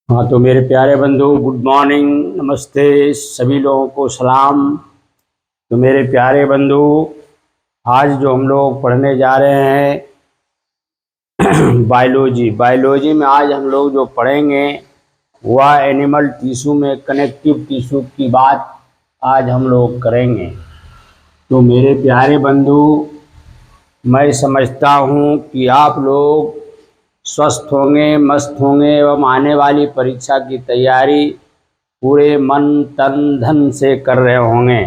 हाँ, तो मेरे प्यारे बंधु, गुड मॉर्निंग, नमस्ते, सभी लोगों को सलाम। तो मेरे प्यारे बंधु, आज जो हम लोग पढ़ने जा रहे हैं बायोलॉजी। बायोलॉजी में आज हम लोग जो पढ़ेंगे वह एनिमल टिश्यू में कनेक्टिव टिश्यू की बात आज हम लोग करेंगे। तो मेरे प्यारे बंधु, मैं समझता हूँ कि आप लोग स्वस्थ होंगे, मस्त होंगे एवं आने वाली परीक्षा की तैयारी पूरे मन तन धन से कर रहे होंगे।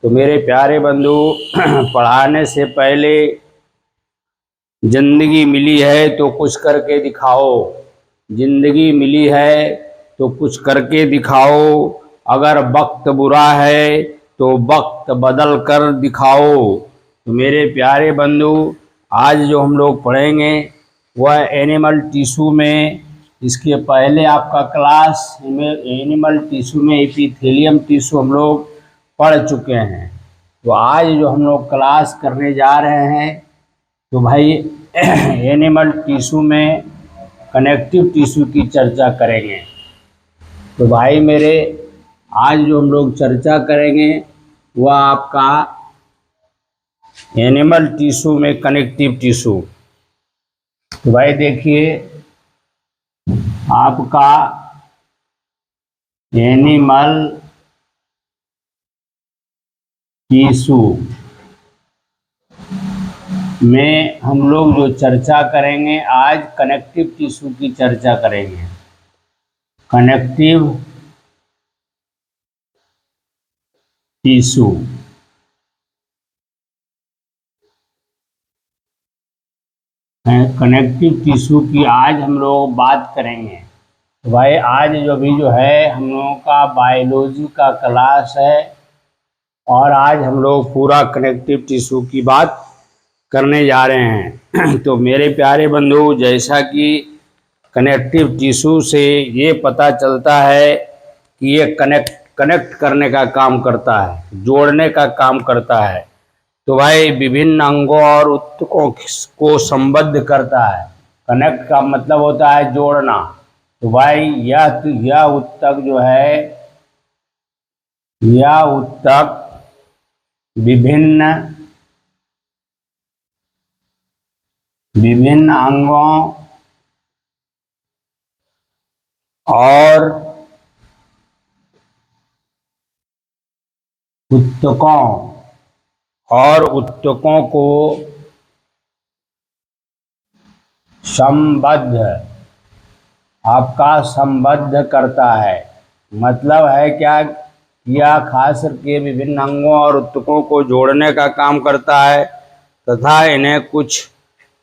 तो मेरे प्यारे बंधु, पढ़ाने से पहले जिंदगी मिली है तो कुछ करके दिखाओ। जिंदगी मिली है तो कुछ करके दिखाओ। अगर वक्त बुरा है तो वक्त बदल कर दिखाओ। तो मेरे प्यारे बंधु, आज जो हम लोग पढ़ेंगे वह एनिमल टिश्यू में, इसके पहले आपका क्लास एनिमल टिश्यू में एपिथेलियम टिश्यू हम लोग पढ़ चुके हैं। तो आज जो हम लोग क्लास करने जा रहे हैं तो भाई एनिमल टिश्यू में कनेक्टिव टिश्यू की चर्चा करेंगे। तो भाई मेरे, आज जो हम लोग चर्चा करेंगे वह आपका एनिमल टिश्यू में कनेक्टिव टिश्यू। तो भाई देखिए, आपका एनिमल टिश्यू में हम लोग जो चर्चा करेंगे, आज कनेक्टिव टिश्यू की चर्चा करेंगे। कनेक्टिव टिश्यू, कनेक्टिव टिश्यू की आज हम लोग बात करेंगे। तो भाई आज जो है हम लोगों का बायोलॉजी का क्लास है और आज हम लोग पूरा कनेक्टिव टिश्यू की बात करने जा रहे हैं। तो मेरे प्यारे बंधु, जैसा कि कनेक्टिव टिश्यू से ये पता चलता है कि ये कनेक्ट करने का काम करता है, जोड़ने का काम करता है। तो भाई विभिन्न अंगों और ऊतकों को संबद्ध करता है। कनेक्ट का मतलब होता है जोड़ना। तो भाई यह ऊतक जो है, यह ऊतक विभिन्न विभिन्न अंगों और ऊतकों को संबद्ध करता है। मतलब है क्या, यह खास करके विभिन्न अंगों और ऊतकों को जोड़ने का काम करता है तथा इन्हें कुछ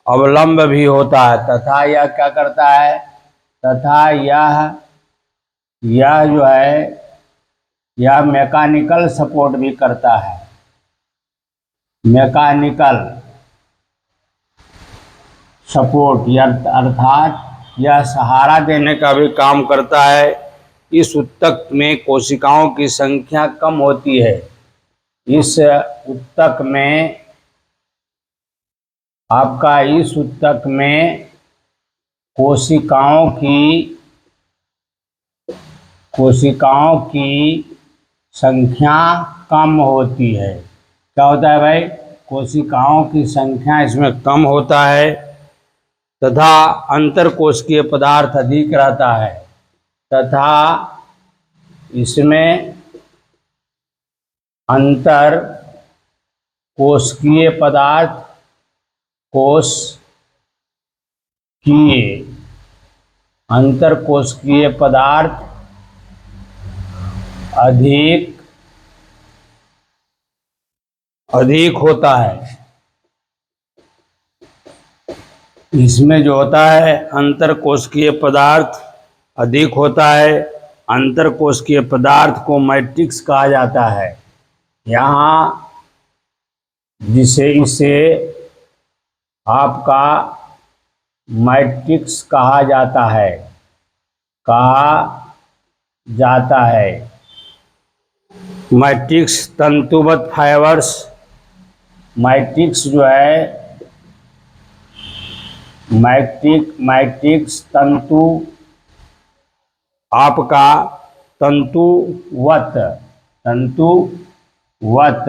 अवलंब भी होता है। तथा यह क्या करता है, तथा यह जो है, यह मैकेनिकल सपोर्ट भी करता है। मैकेनिकल सपोर्ट या अर्थात यह सहारा देने का भी काम करता है। इस ऊतक में कोशिकाओं की संख्या कम होती है। इस ऊतक में कोशिकाओं की संख्या कम होती है। क्या होता है भाई, कोशिकाओं की संख्या इसमें कम होता है तथा अंतरकोशिकीय पदार्थ अधिक रहता है। तथा इसमें अंतर कोशिकीय पदार्थ अधिक होता है। इसमें जो होता है अंतरकोशिकीय पदार्थ अधिक होता है। अंतरकोशिकीय पदार्थ को मैट्रिक्स कहा जाता है। यहाँ इसे आपका मैट्रिक्स कहा जाता है। मैट्रिक्स तंतुबद्ध फाइबर्स, मैट्रिक्स जो है, मैट्रिक्स तंतु आपका तंतुवत, तंतुवत,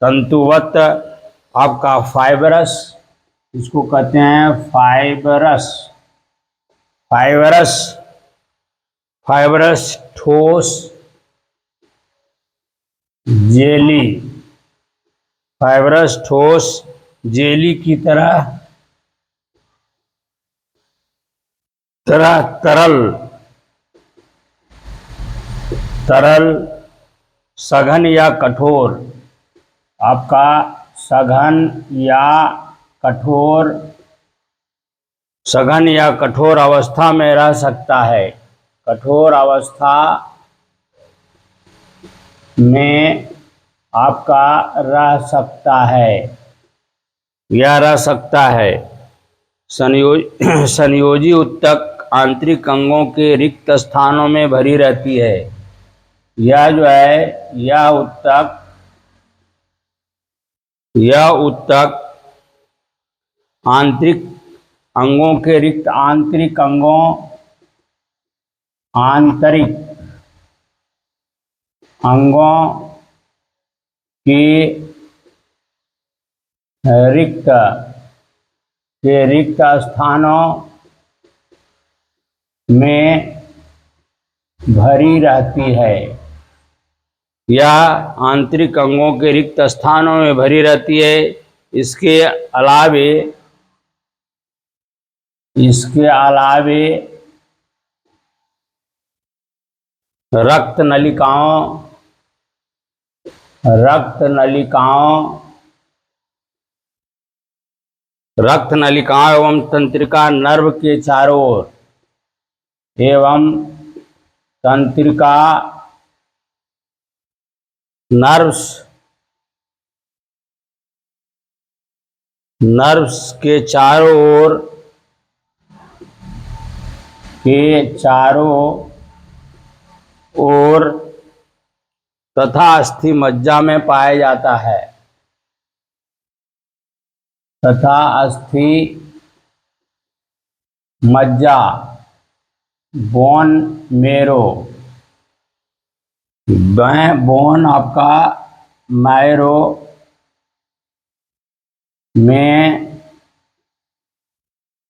तंतुवत आपका फाइबरस, इसको कहते हैं फाइबरस, फाइबरस, फाइबरस ठोस जेली, फाइबरस ठोस जेली की तरह तरह तरल, तरल सघन या कठोर, आपका सघन या कठोर, सघन या कठोर अवस्था में रह सकता है, कठोर अवस्था में आपका रह सकता है या रह सकता है। संयोजी उत्तक आंतरिक अंगों के रिक्त स्थानों में भरी रहती है। यह जो है यह उत्तक आंतरिक अंगों के रिक्त, आंतरिक अंगों, आंतरिक अंगों की रिक्त स्थानों में भरी रहती है। यह आंतरिक अंगों के रिक्त स्थानों में भरी रहती है। इसके अलावे रक्त नलिकाओं एवं तंत्रिका नर्व के चारों ओर, एवं तंत्रिका नर्व्स के चारों ओर तथा अस्थि मज्जा में पाया जाता है, तथा अस्थि मज्जा, बोन मेरो, बोन आपका मैरो में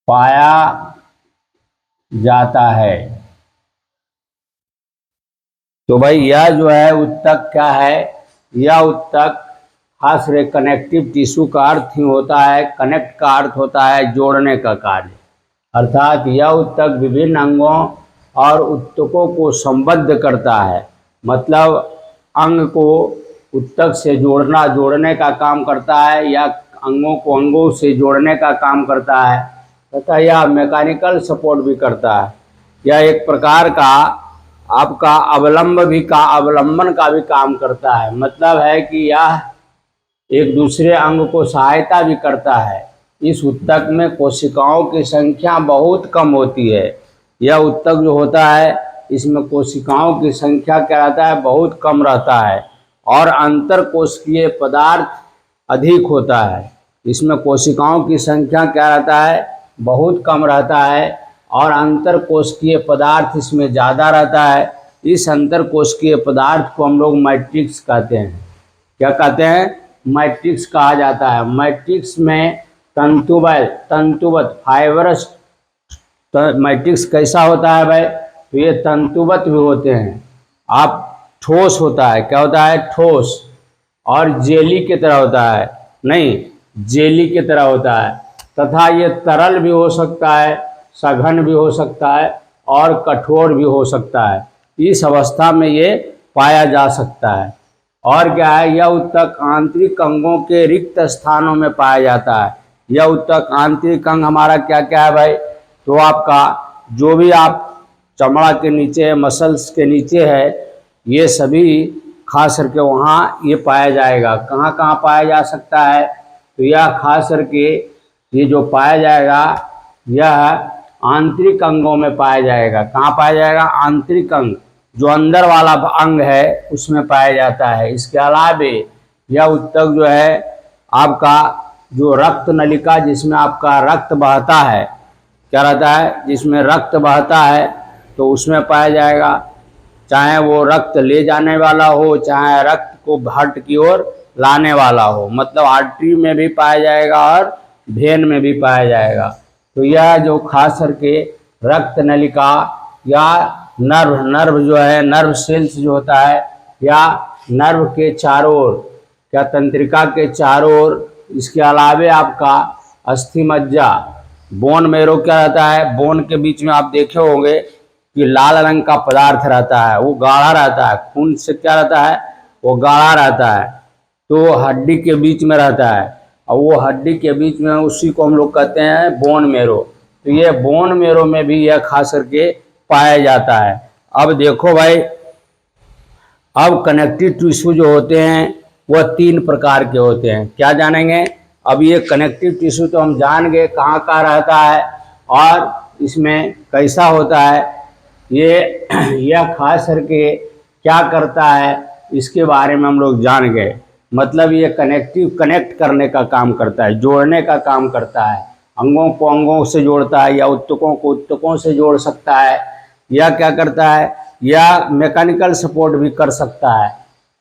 पाया जाता है। तो भाई यह जो है उत्तक क्या है, यह उत्तक खास कनेक्टिव टिश्यू का अर्थ ही होता है, कनेक्ट का अर्थ होता है जोड़ने का कार्य, अर्थात यह उत्तक विभिन्न अंगों और उत्तकों को संबद्ध करता है, मतलब अंग को उत्तक से जोड़ने का काम करता है या अंगों को अंगों से जोड़ने का काम करता है, तथा यह मैकेनिकल सपोर्ट भी करता है। यह एक प्रकार का आपका अवलंबन का भी काम करता है, मतलब है कि यह एक दूसरे अंग को सहायता भी करता है। इस उत्तक में कोशिकाओं की संख्या बहुत कम होती है। यह उत्तक जो होता है इसमें कोशिकाओं की संख्या क्या रहता है, बहुत कम रहता है, और अंतर कोशिकीय पदार्थ अधिक होता है। इसमें कोशिकाओं की संख्या क्या रहता है, बहुत कम रहता है, और अंतर कोशिकीय पदार्थ इसमें ज़्यादा रहता है। इस अंतर कोशिकीय पदार्थ को हम लोग मैट्रिक्स कहते हैं। क्या कहते हैं, मैट्रिक्स कहा जाता है। मैट्रिक्स में तंतुवत फाइबरस मैट्रिक्स कैसा होता है भाई, तो ये तंतुवत भी होते हैं। आप ठोस होता है, क्या होता है, ठोस, और जेली की तरह होता है, नहीं जेली की तरह होता है, तथा ये तरल भी हो सकता है, सघन भी हो सकता है, और कठोर भी हो सकता है। इस अवस्था में ये पाया जा सकता है। और क्या है, यह उत्तक आंतरिक अंगों के रिक्त स्थानों में पाया जाता है। यह उत्तक आंतरिक अंग हमारा क्या क्या है भाई, तो आपका जो भी आप चमड़ा के नीचे, मसल्स के नीचे है, ये सभी खास करके वहाँ ये पाया जाएगा। कहाँ कहाँ पाया जा सकता है, तो यह खास करके ये जो पाया जाएगा यह आंतरिक अंगों में पाया जाएगा। कहाँ पाया जाएगा, आंतरिक अंग, जो अंदर वाला अंग है उसमें पाया जाता है। इसके अलावे यह उत्तक जो है आपका जो रक्त नलिका, जिसमें आपका रक्त बहता है, क्या रहता है, जिसमें रक्त बहता है, तो उसमें पाया जाएगा, चाहे वो रक्त ले जाने वाला हो, चाहे रक्त को हार्ट की ओर लाने वाला हो, मतलब आर्टरी में भी पाया जाएगा और वेन में भी पाया जाएगा। तो यह जो खास करके रक्त नलिका या नर्व जो है, नर्व सेल्स जो होता है, या नर्व के चारों ओर, क्या तंत्रिका के चारों ओर, इसके अलावे आपका अस्थि मज्जा, बोन मेरो क्या रहता है, बोन के बीच में आप देखे होंगे कि लाल रंग का पदार्थ रहता है, वो गाढ़ा रहता है, खून से क्या रहता है, वो गाढ़ा रहता है, तो हड्डी के बीच में रहता है, और वो हड्डी के बीच में उसी को हम लोग कहते हैं बोन मेरो। तो ये बोन मेरो में भी यह खास करके पाया जाता है। अब देखो भाई, अब कनेक्टिव टिश्यू जो होते हैं वह 3 प्रकार के होते हैं। क्या जानेंगे? अब ये कनेक्टिव टिश्यू तो हम जान गए कहाँ कहाँ रहता है और इसमें कैसा होता है, ये यह खास करके क्या करता है इसके बारे में हम लोग जान गए। मतलब ये कनेक्ट करने का काम करता है, जोड़ने का काम करता है, अंगों को अंगों से जोड़ता है, या उत्तकों को उत्तकों से जोड़ सकता है, या क्या करता है, या मैकेनिकल सपोर्ट भी कर सकता है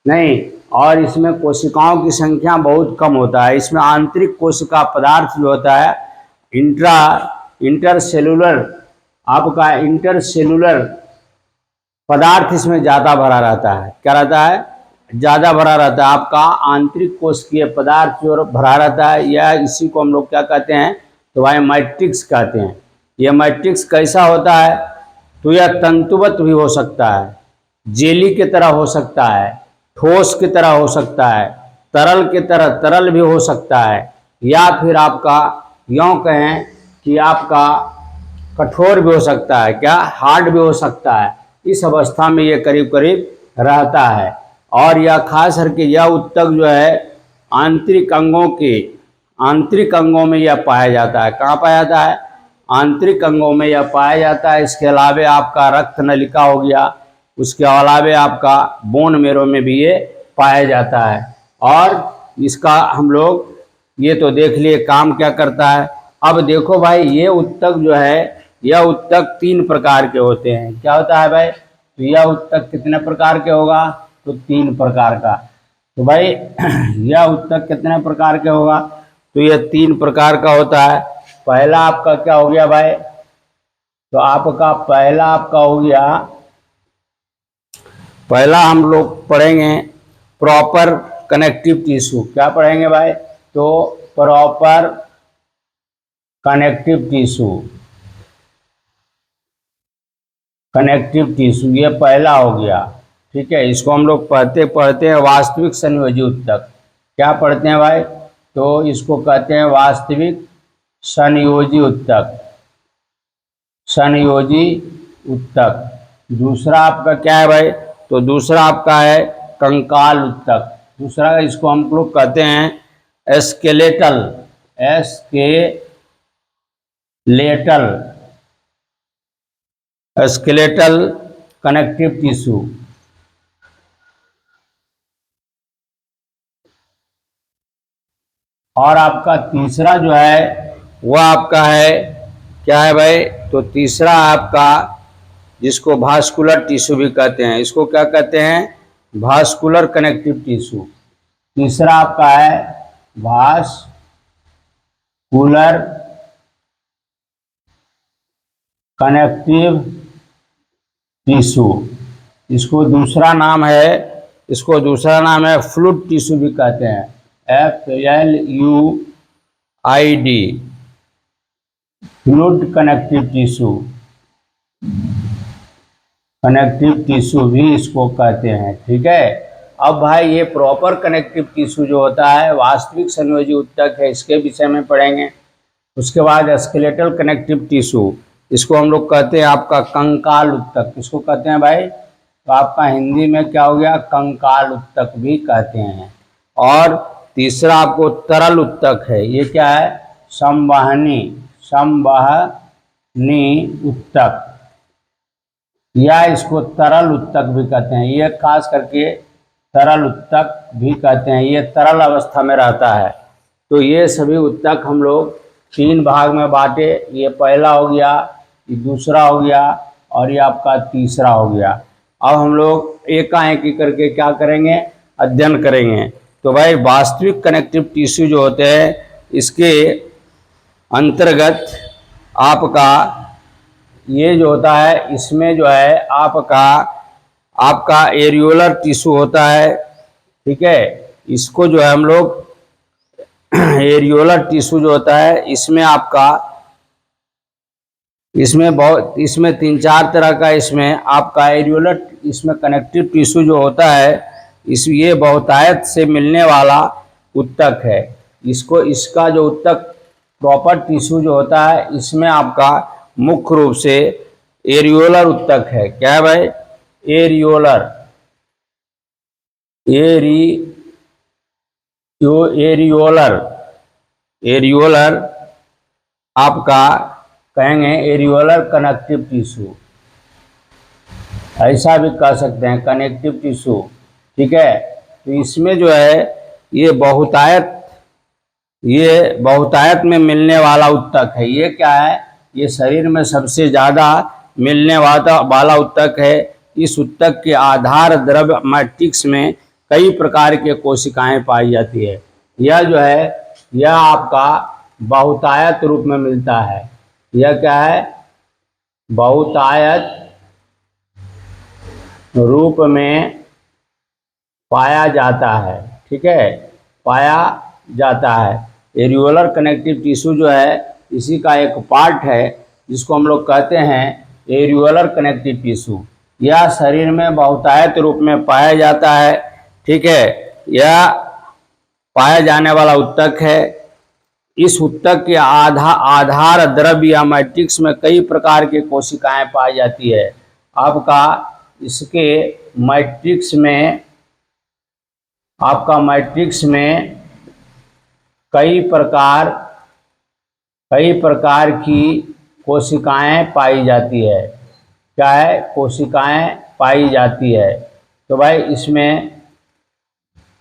नहीं। और इसमें कोशिकाओं की संख्या बहुत कम होता है। इसमें आंतरिक कोशिका पदार्थ जो होता है, इंटरसेलुलर, आपका इंटरसेलुलर पदार्थ इसमें ज़्यादा भरा रहता है। क्या रहता है? ज़्यादा भरा रहता है। आपका आंतरिक कोशिकीय पदार्थ जो भरा रहता है, या इसी को हम लोग क्या कहते हैं, तो भाई मैट्रिक्स कहते हैं। यह मैट्रिक्स कैसा होता है? तो यह तंतुवत भी हो सकता है, जेली की तरह हो सकता है, ठोस की तरह हो सकता है, तरल की तरह तरल भी हो सकता है, या फिर आपका यूँ कहें कि आपका कठोर भी हो सकता है, क्या हार्ड भी हो सकता है। इस अवस्था में ये करीब करीब रहता है। और यह खास करके यह उत्तक जो है आंतरिक अंगों में यह पाया जाता है। कहाँ पाया जाता है? आंतरिक अंगों में यह पाया जाता है। इसके अलावे आपका रक्त नलिका हो गया, उसके अलावे आपका बोन मेरो में भी ये पाया जाता है। और इसका हम लोग ये तो देख लिए काम क्या करता है। अब देखो भाई, ये उत्तक जो है, यह उत्तक 3 प्रकार के होते हैं। क्या होता है भाई? तो यह उत्तक कितने प्रकार के होगा? तो 3 प्रकार का। तो भाई यह उत्तक कितने प्रकार के होगा? तो यह 3 प्रकार का होता है। पहला आपका क्या हो गया भाई? तो आपका पहला हो गया, पहला हम लोग पढ़ेंगे प्रॉपर कनेक्टिव टिश्यू। क्या पढ़ेंगे भाई? तो प्रॉपर कनेक्टिव टिश्यू ये पहला हो गया। ठीक है, इसको हम लोग पढ़ते हैं वास्तविक संयोजी उत्तक। क्या पढ़ते हैं भाई? तो इसको कहते हैं वास्तविक संयोजी उत्तक। दूसरा आपका क्या है भाई? तो दूसरा आपका है कंकाल उत्तक। दूसरा इसको हम लोग कहते हैं स्केलेटल कनेक्टिव टिश्यू। और आपका तीसरा जो है वह आपका है क्या है भाई? तो तीसरा आपका, जिसको भास्कुलर टिश्यू भी कहते हैं, इसको क्या कहते हैं? Vascular connective tissue. तीसरा आपका है भास्कुलर कनेक्टिव टिश्यू। इसको दूसरा नाम है फ्लूइड टिश्यू भी कहते हैं, FLUID, फ्लूइड कनेक्टिव टिश्यू भी इसको कहते हैं। ठीक है। अब भाई ये प्रॉपर कनेक्टिव टिश्यू जो होता है वास्तविक संयोजी उत्तक है, इसके विषय में पढ़ेंगे। उसके बाद स्केलेटल कनेक्टिव टिश्यू, इसको हम लोग कहते हैं आपका कंकाल उत्तक। इसको कहते हैं भाई? तो आपका हिंदी में क्या हो गया? कंकाल उत्तक भी कहते हैं। और तीसरा आपको तरल उत्तक है, ये क्या है? संवहनी उत्तक, या इसको तरल उत्तक भी कहते हैं। ये खास करके तरल उत्तक भी कहते हैं, ये तरल अवस्था में रहता है। तो ये सभी उत्तक हम लोग 3 भाग में बांटे। ये पहला हो गया, ये दूसरा हो गया, और ये आपका तीसरा हो गया। अब हम लोग एक करके क्या करेंगे, अध्ययन करेंगे। तो भाई वास्तविक कनेक्टिव टिश्यू जो होते हैं इसके अंतर्गत आपका ये जो होता है, इसमें जो है आपका एरियोलर टिश्यू होता है, ठीक है। इसको जो है हम लोग एरियोलर टिश्यू जो होता है इसमें 3-4 तरह का इसमें आपका एरियोलर इसमें कनेक्टिव टिश्यू जो होता है ये बहुतायत से मिलने वाला उत्तक है। इसका जो उत्तक प्रॉपर टिश्यू जो होता है इसमें आपका मुख्य रूप से एरियोलर उत्तक है। क्या है भाई, एरियोलर एरियोलर आपका कहेंगे एरियोलर कनेक्टिव टिश्यू, ऐसा भी कह सकते हैं कनेक्टिव टिश्यू, ठीक है। तो इसमें जो है ये बहुतायत में मिलने वाला उत्तक है। ये क्या है, ये शरीर में सबसे ज़्यादा मिलने वाला उत्तक है। इस उत्तक के आधार द्रव्य मैट्रिक्स में कई प्रकार के कोशिकाएं पाई जाती है। यह जो है यह आपका बहुतायत रूप में मिलता है। यह क्या है, बहुतायत रूप में पाया जाता है, ठीक है, पाया जाता है। एरियोलर कनेक्टिव टिश्यू जो है इसी का एक पार्ट है जिसको हम लोग कहते हैं एरियोलर कनेक्टिव टिश्यू। यह शरीर में बहुतायत रूप में पाया जाता है, ठीक है। यह पाया जाने वाला उत्तक है। इस उत्तक के आधार द्रव्य या मैट्रिक्स में कई प्रकार के कोशिकाएं पाई जाती है। आपका इसके मैट्रिक्स में कई प्रकार की कोशिकाएं पाई जाती है। क्या है, कोशिकाएं पाई जाती है। तो भाई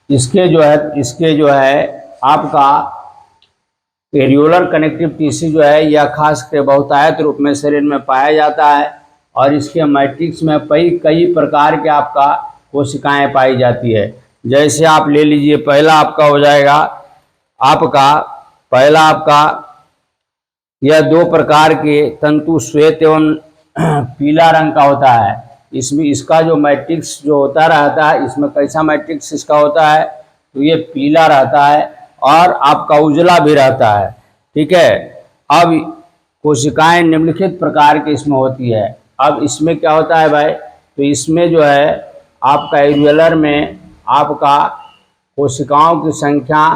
इसके जो है आपका एरियोलर कनेक्टिव टिश्यू जो है यह खासकर बहुतायत रूप में शरीर में पाया जाता है और इसके मैट्रिक्स में कई प्रकार के आपका कोशिकाएं पाई जाती है। जैसे आप ले लीजिए, पहला आपका हो जाएगा यह 2 प्रकार के तंतु श्वेत एवं पीला रंग का होता है। इसका जो मैट्रिक्स जो होता रहता है, इसमें कैसा मैट्रिक्स इसका होता है, तो ये पीला रहता है और आपका उजला भी रहता है, ठीक है। अब कोशिकाएं निम्नलिखित प्रकार की इसमें होती है। अब इसमें क्या होता है भाई, तो इसमें जो है आपका एरियोलर में आपका कोशिकाओं की संख्या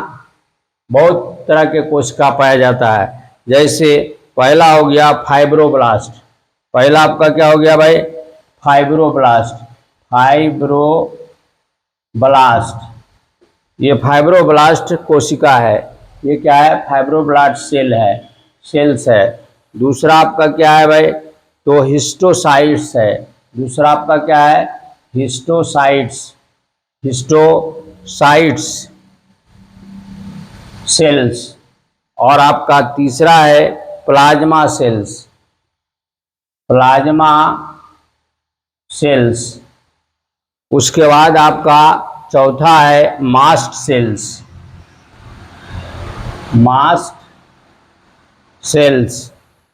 बहुत तरह के कोशिका पाया जाता है। जैसे पहला हो गया फाइब्रोब्लास्ट। पहला आपका क्या हो गया भाई, फाइब्रोब्लास्ट। ये फाइब्रोब्लास्ट कोशिका है। ये क्या है, फाइब्रोब्लास्ट सेल्स है। दूसरा आपका क्या है भाई, तो हिस्टोसाइट्स है। दूसरा आपका क्या है, हिस्टोसाइट्स सेल्स। और आपका तीसरा है प्लाज्मा सेल्स। उसके बाद आपका चौथा है मास्ट सेल्स,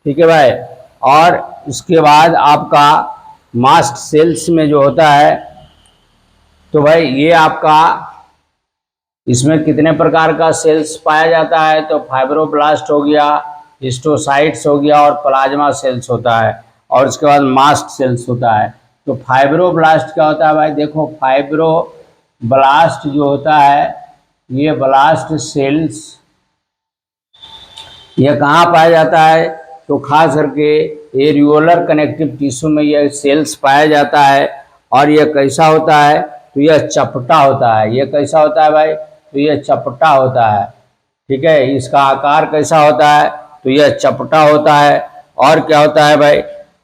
ठीक है भाई। और उसके बाद आपका मास्ट सेल्स में जो होता है, तो भाई ये आपका इसमें कितने प्रकार का सेल्स पाया जाता है, तो फाइब्रोब्लास्ट हो गया, हिस्टोसाइट्स हो गया और प्लाज्मा सेल्स होता है। और उसके बाद मास्ट सेल्स होता है। तो फाइब्रोब्लास्ट क्या होता है भाई, देखो फाइब्रोब्लास्ट जो होता है ये ब्लास्ट सेल्स यह कहाँ पाया जाता है, तो खास करके एरियोलर कनेक्टिव टिश्यू में यह सेल्स पाया जाता है। और यह कैसा होता है, तो यह चपटा होता है। यह कैसा होता है भाई, तो यह चपटा होता है, ठीक है। इसका आकार कैसा होता है, तो यह चपटा होता है। और क्या होता है भाई,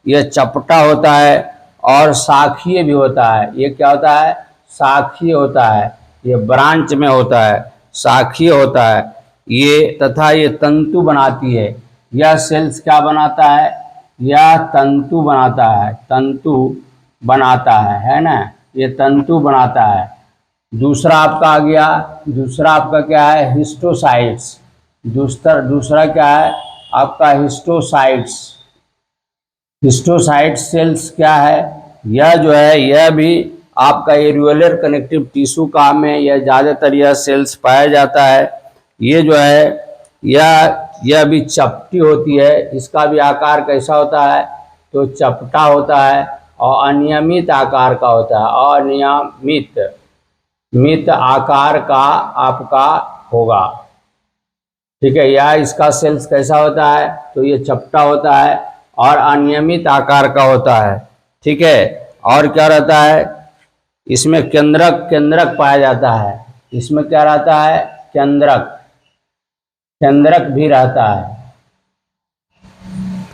यह चपटा होता है और शाखीय भी होता है। ये क्या होता है, शाखीय होता है। ये ब्रांच में होता है, शाखीय होता है ये, तथा ये तंतु बनाती है। यह सेल्स क्या बनाता है, यह तंतु बनाता है, तंतु बनाता है ना, ये तंतु बनाता है। दूसरा आपका आ गया, दूसरा आपका क्या है, हिस्टोसाइट्स। दूसरा क्या है आपका, हिस्टोसाइट्स। हिस्टोसाइट सेल्स क्या है, यह जो है यह भी आपका एरियोलर कनेक्टिव टिश्यू का में यह ज़्यादातर यह सेल्स पाया जाता है। ये जो है यह भी चपटी होती है। इसका भी आकार कैसा होता है, तो चपटा होता है और अनियमित आकार का होता है, अनियमित आकार का आपका होगा। ठीक है, या इसका सेल्स कैसा होता है, तो ये चपटा होता है और अनियमित आकार का होता है। ठीक है, और क्या रहता है, इसमें केंद्रक पाया जाता है। इसमें क्या रहता है, केंद्रक भी रहता है,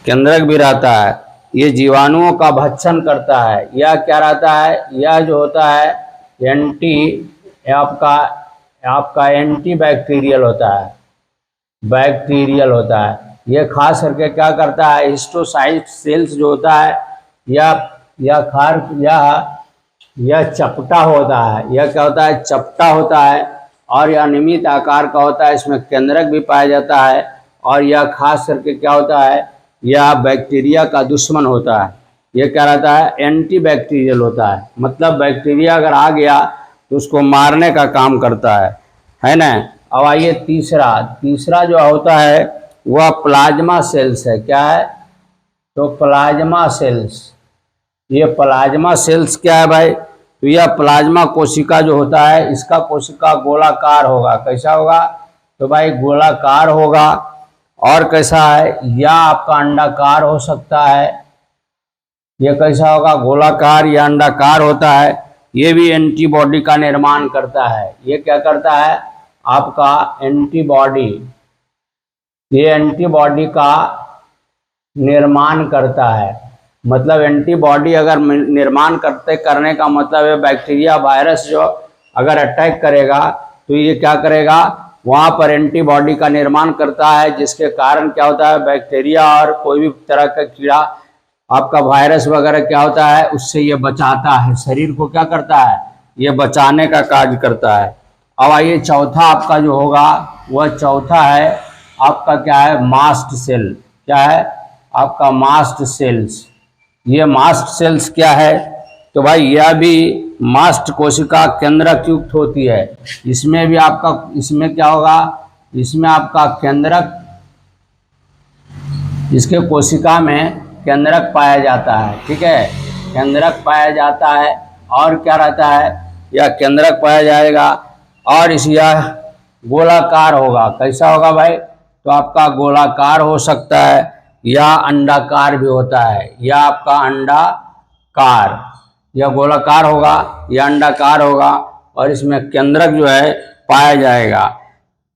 केंद्रक भी रहता है। ये जीवाणुओं का भक्षण करता है। यह क्या रहता है, यह जो होता है आपका एंटी बैक्टीरियल होता है, बैक्टीरियल होता है। यह खास करके क्या करता है, हिस्टोसाइट सेल्स जो होता है यह चपटा होता है। यह क्या होता है, चपटा होता है और यह अनियमित आकार का होता है। इसमें केंद्रक भी पाया जाता है और यह खास करके क्या होता है, यह बैक्टीरिया का दुश्मन होता है। यह क्या रहता है, एंटी बैक्टीरियल होता है। मतलब बैक्टीरिया अगर आ गया तो उसको मारने का काम करता है ना। अब आइए तीसरा जो होता है वह प्लाज्मा सेल्स है। क्या है, तो प्लाज्मा सेल्स। ये प्लाज्मा सेल्स क्या है भाई, तो यह प्लाज्मा कोशिका जो होता है, इसका कोशिका गोलाकार होगा। कैसा होगा, तो भाई गोलाकार होगा। और कैसा है, या आपका अंडाकार हो सकता है। यह कैसा होगा, गोलाकार या अंडाकार होता है। ये भी एंटीबॉडी का निर्माण करता है। ये क्या करता है, आपका एंटीबॉडी, ये एंटीबॉडी का निर्माण करता है। मतलब एंटीबॉडी अगर निर्माण करने का मतलब है बैक्टीरिया वायरस जो अगर अटैक करेगा तो ये क्या करेगा, वहाँ पर एंटीबॉडी का निर्माण करता है, जिसके कारण क्या होता है, बैक्टीरिया और कोई भी तरह का कीड़ा आपका वायरस वगैरह क्या होता है, उससे ये बचाता है। शरीर को क्या करता है, ये बचाने का कार्य करता है। अब आइए चौथा आपका जो होगा वह चौथा है आपका क्या है, मास्ट सेल। क्या है आपका, मास्ट सेल्स। ये मास्ट सेल्स क्या है, तो भाई यह भी मास्ट कोशिका केंद्रक युक्त होती है। इसमें भी आपका, इसमें क्या होगा, इसमें आपका केंद्रक, इसके कोशिका में केंद्रक पाया जाता है। ठीक है, केंद्रक पाया जाता है और क्या रहता है, यह केंद्रक पाया जाएगा और यह गोलाकार होगा। कैसा होगा भाई, तो आपका गोलाकार हो सकता है या अंडाकार भी होता है। यह आपका अंडाकार, यह गोलाकार होगा या अंडाकार होगा और इसमें केंद्रक जो है पाया जाएगा।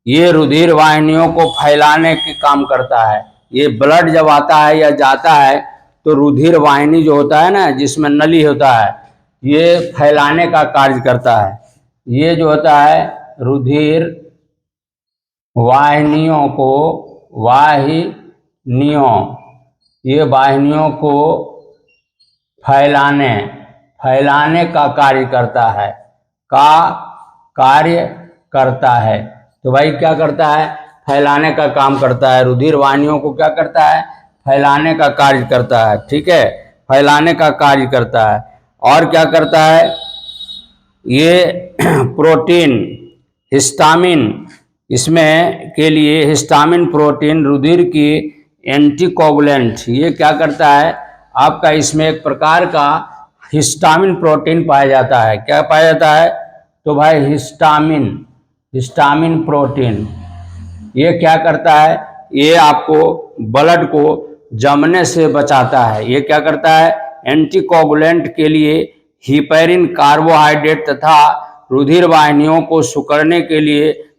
ये रुधिर वाहिनियों को फैलाने के काम करता है। ये ब्लड जब आता है या जाता है तो रुधिर वाहिनी जो होता है ना, जिसमें नली होता है, ये फैलाने का कार्य करता है। ये जो होता है रुधिर वाहिनियों को, ये वाहिनियों को फैलाने का कार्य करता है। तो भाई क्या करता है, फैलाने का काम करता है। रुधिर वाहिनियों को क्या करता है, फैलाने का कार्य करता है। ठीक है, फैलाने का कार्य करता है। और क्या करता है, ये प्रोटीन हिस्टामिन, इसमें के लिए हिस्टामिन प्रोटीन रुधिर की एंटीकोगुलेंट, ये क्या करता है आपका, इसमें एक प्रकार का हिस्टामिन प्रोटीन पाया जाता है। क्या पाया जाता है, तो भाई हिस्टामिन प्रोटीन। ये क्या करता है, ये आपको ब्लड को जमने से बचाता है। ये क्या करता है, एंटीकोगुलेंट के लिए हिपैरिन कार्बोहाइड्रेट तथा रुधिर वाहिनियों को सिकुड़ने के लिए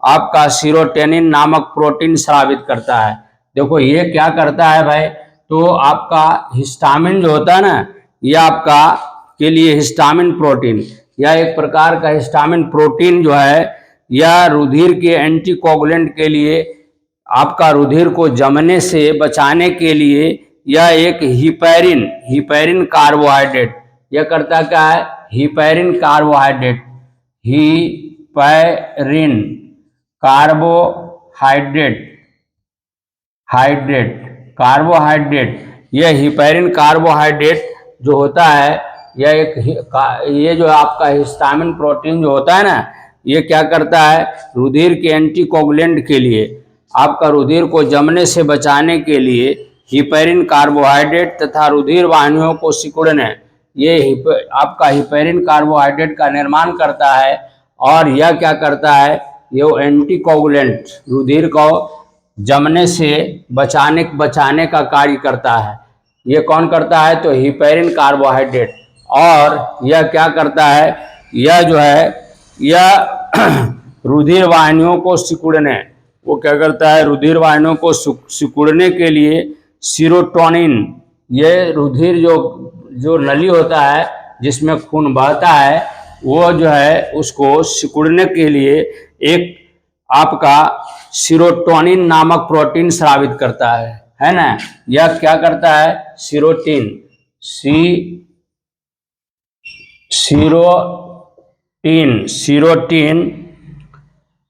आपका सीरोटेनिन नामक प्रोटीन स्रावित करता है। देखो ये क्या करता है भाई, तो आपका हिस्टामिन जो होता है ना, यह आपका के लिए हिस्टामिन प्रोटीन, यह एक प्रकार का हिस्टामिन प्रोटीन जो है, यह रुधिर के एंटीकोगुलेंट के लिए आपका रुधिर को जमने से बचाने के लिए यह एक हिपैरिन कार्बोहाइड्रेट, यह करता क्या है, हिपैरिन कार्बोहाइड्रेट, हिपैरिन कार्बोहाइड्रेट, यह हिपैरिन कार्बोहाइड्रेट जो होता है, ये जो आपका हिस्टामिन प्रोटीन जो होता है ना, ये क्या करता है, रुधिर के एंटीकोगुलेंट के लिए, आपका रुधिर को जमने से बचाने के लिए हिपैरिन कार्बोहाइड्रेट तथा रुधिर वाहिनियों को सिकुड़ने, ये आपका हिपैरिन कार्बोहाइड्रेट का निर्माण करता है। और यह क्या करता है, ये एंटीकोगुलेंट, रुधिर को जमने से बचाने का कार्य करता है। ये कौन करता है, तो हिपैरिन कार्बोहाइड्रेट। और यह क्या करता है, यह जो है, यह रुधिर वाहिनियों को सिकुड़ने, वो क्या करता है, रुधिर वाहिनियों को सिकुड़ने के लिए सीरोटोनिन, ये रुधिर जो नली होता है जिसमें खून बहता है, वो जो है उसको सिकुड़ने के लिए एक आपका सीरोटोनिन नामक प्रोटीन स्रावित करता है ना। यह क्या करता है, सीरोटीन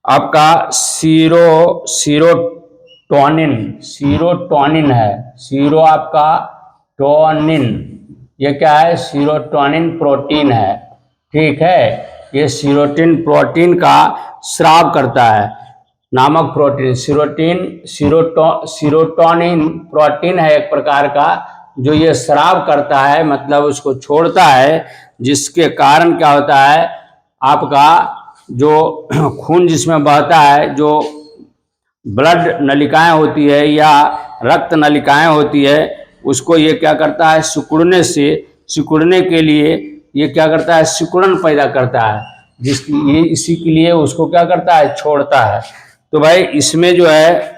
आपका सीरोटोनिन है, आपका टोनिन, ये क्या है, सीरोटोनिन प्रोटीन है, ठीक है। ये सीरोटीन प्रोटीन का स्राव करता है नामक प्रोटीन, सीरोटोनिन प्रोटीन है एक प्रकार का, जो ये स्राव करता है, मतलब उसको छोड़ता है, जिसके कारण क्या होता है, आपका जो खून जिसमें बहता है, जो ब्लड नलिकाएं होती है या रक्त नलिकाएं होती है, उसको ये क्या करता है, सिकुड़ने के लिए ये क्या करता है, सिकुड़न पैदा करता है, इसी के लिए उसको क्या करता है, छोड़ता है। तो भाई इसमें जो है,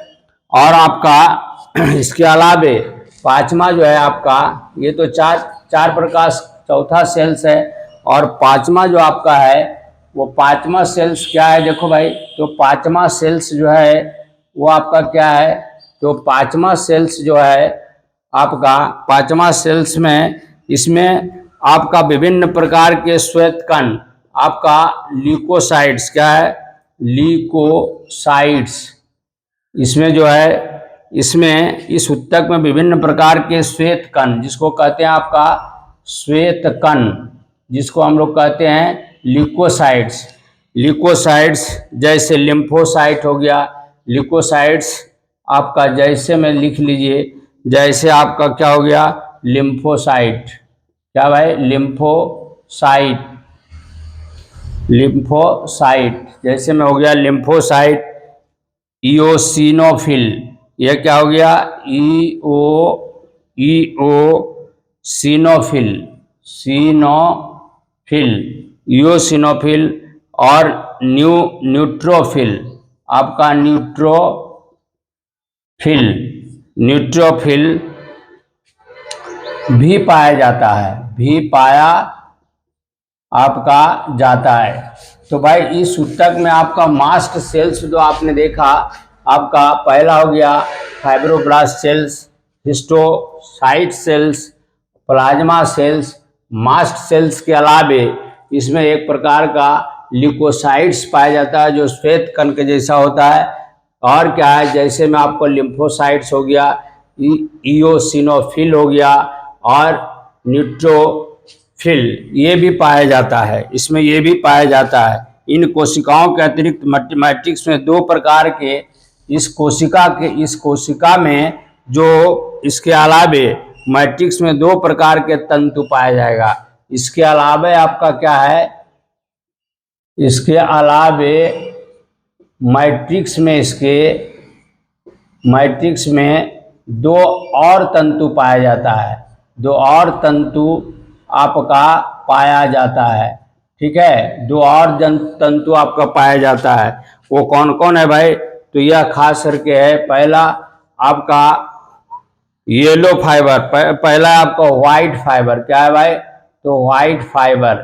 और आपका इसके अलावे पांचवा जो है आपका, ये तो चार प्रकार, चौथा सेल्स है, और पांचवा जो आपका है, वो पांचवा सेल्स क्या है, देखो भाई, तो पांचवा सेल्स जो है वो आपका क्या है, तो पांचवा सेल्स जो है आपका, पांचवा सेल्स में, इसमें आपका विभिन्न प्रकार के श्वेत कण, आपका ल्यूकोसाइट्स, क्या है, ल्यूकोसाइट्स, इसमें जो है, इसमें इस ऊतक में विभिन्न प्रकार के श्वेत कण, जिसको कहते हैं आपका श्वेत कण, जिसको हम लोग कहते हैं ल्यूकोसाइट्स, जैसे लिम्फोसाइट हो गया, ल्यूकोसाइट्स आपका, जैसे में लिख लीजिए, जैसे आपका क्या हो गया, लिम्फोसाइट, क्या भाई, लिम्फोसाइट, जैसे में हो गया लिम्फोसाइट। इओसिनोफिल, यह क्या हो गया, इओसिनोफिल, और न्यूट्रोफिल, आपका न्यूट्रोफिल भी पाया जाता है, तो भाई इस ऊतक में आपका मास्ट सेल्स जो आपने देखा, आपका पहला हो गया fibroblast cells, histiocyte cells, plasma cells. Mast cells के अलावे इसमें एक प्रकार का ल्यूकोसाइट्स पाया जाता है, जो श्वेत कण के जैसा होता है। और क्या है, जैसे में आपको लिम्फोसाइट्स हो गया, इओसिनोफिल हो गया, और न्यूट्रोफिल, ये भी पाया जाता है, इसमें ये भी पाया जाता है। इन कोशिकाओं के अतिरिक्त मैट्रिक्स में दो प्रकार के, इस कोशिका में जो, इसके अलावे मैट्रिक्स में दो प्रकार के तंतु पाया जाएगा। इसके अलावे आपका क्या है, इसके अलावे मैट्रिक्स में दो और तंतु पाया जाता है, दो और तंतु आपका पाया जाता है, ठीक है, दो और तंतु आपका पाया जाता है। वो कौन कौन है भाई, तो यह खास करके है, पहला आपका येलो फाइबर, पहला आपका व्हाइट फाइबर, क्या है भाई, तो व्हाइट फाइबर,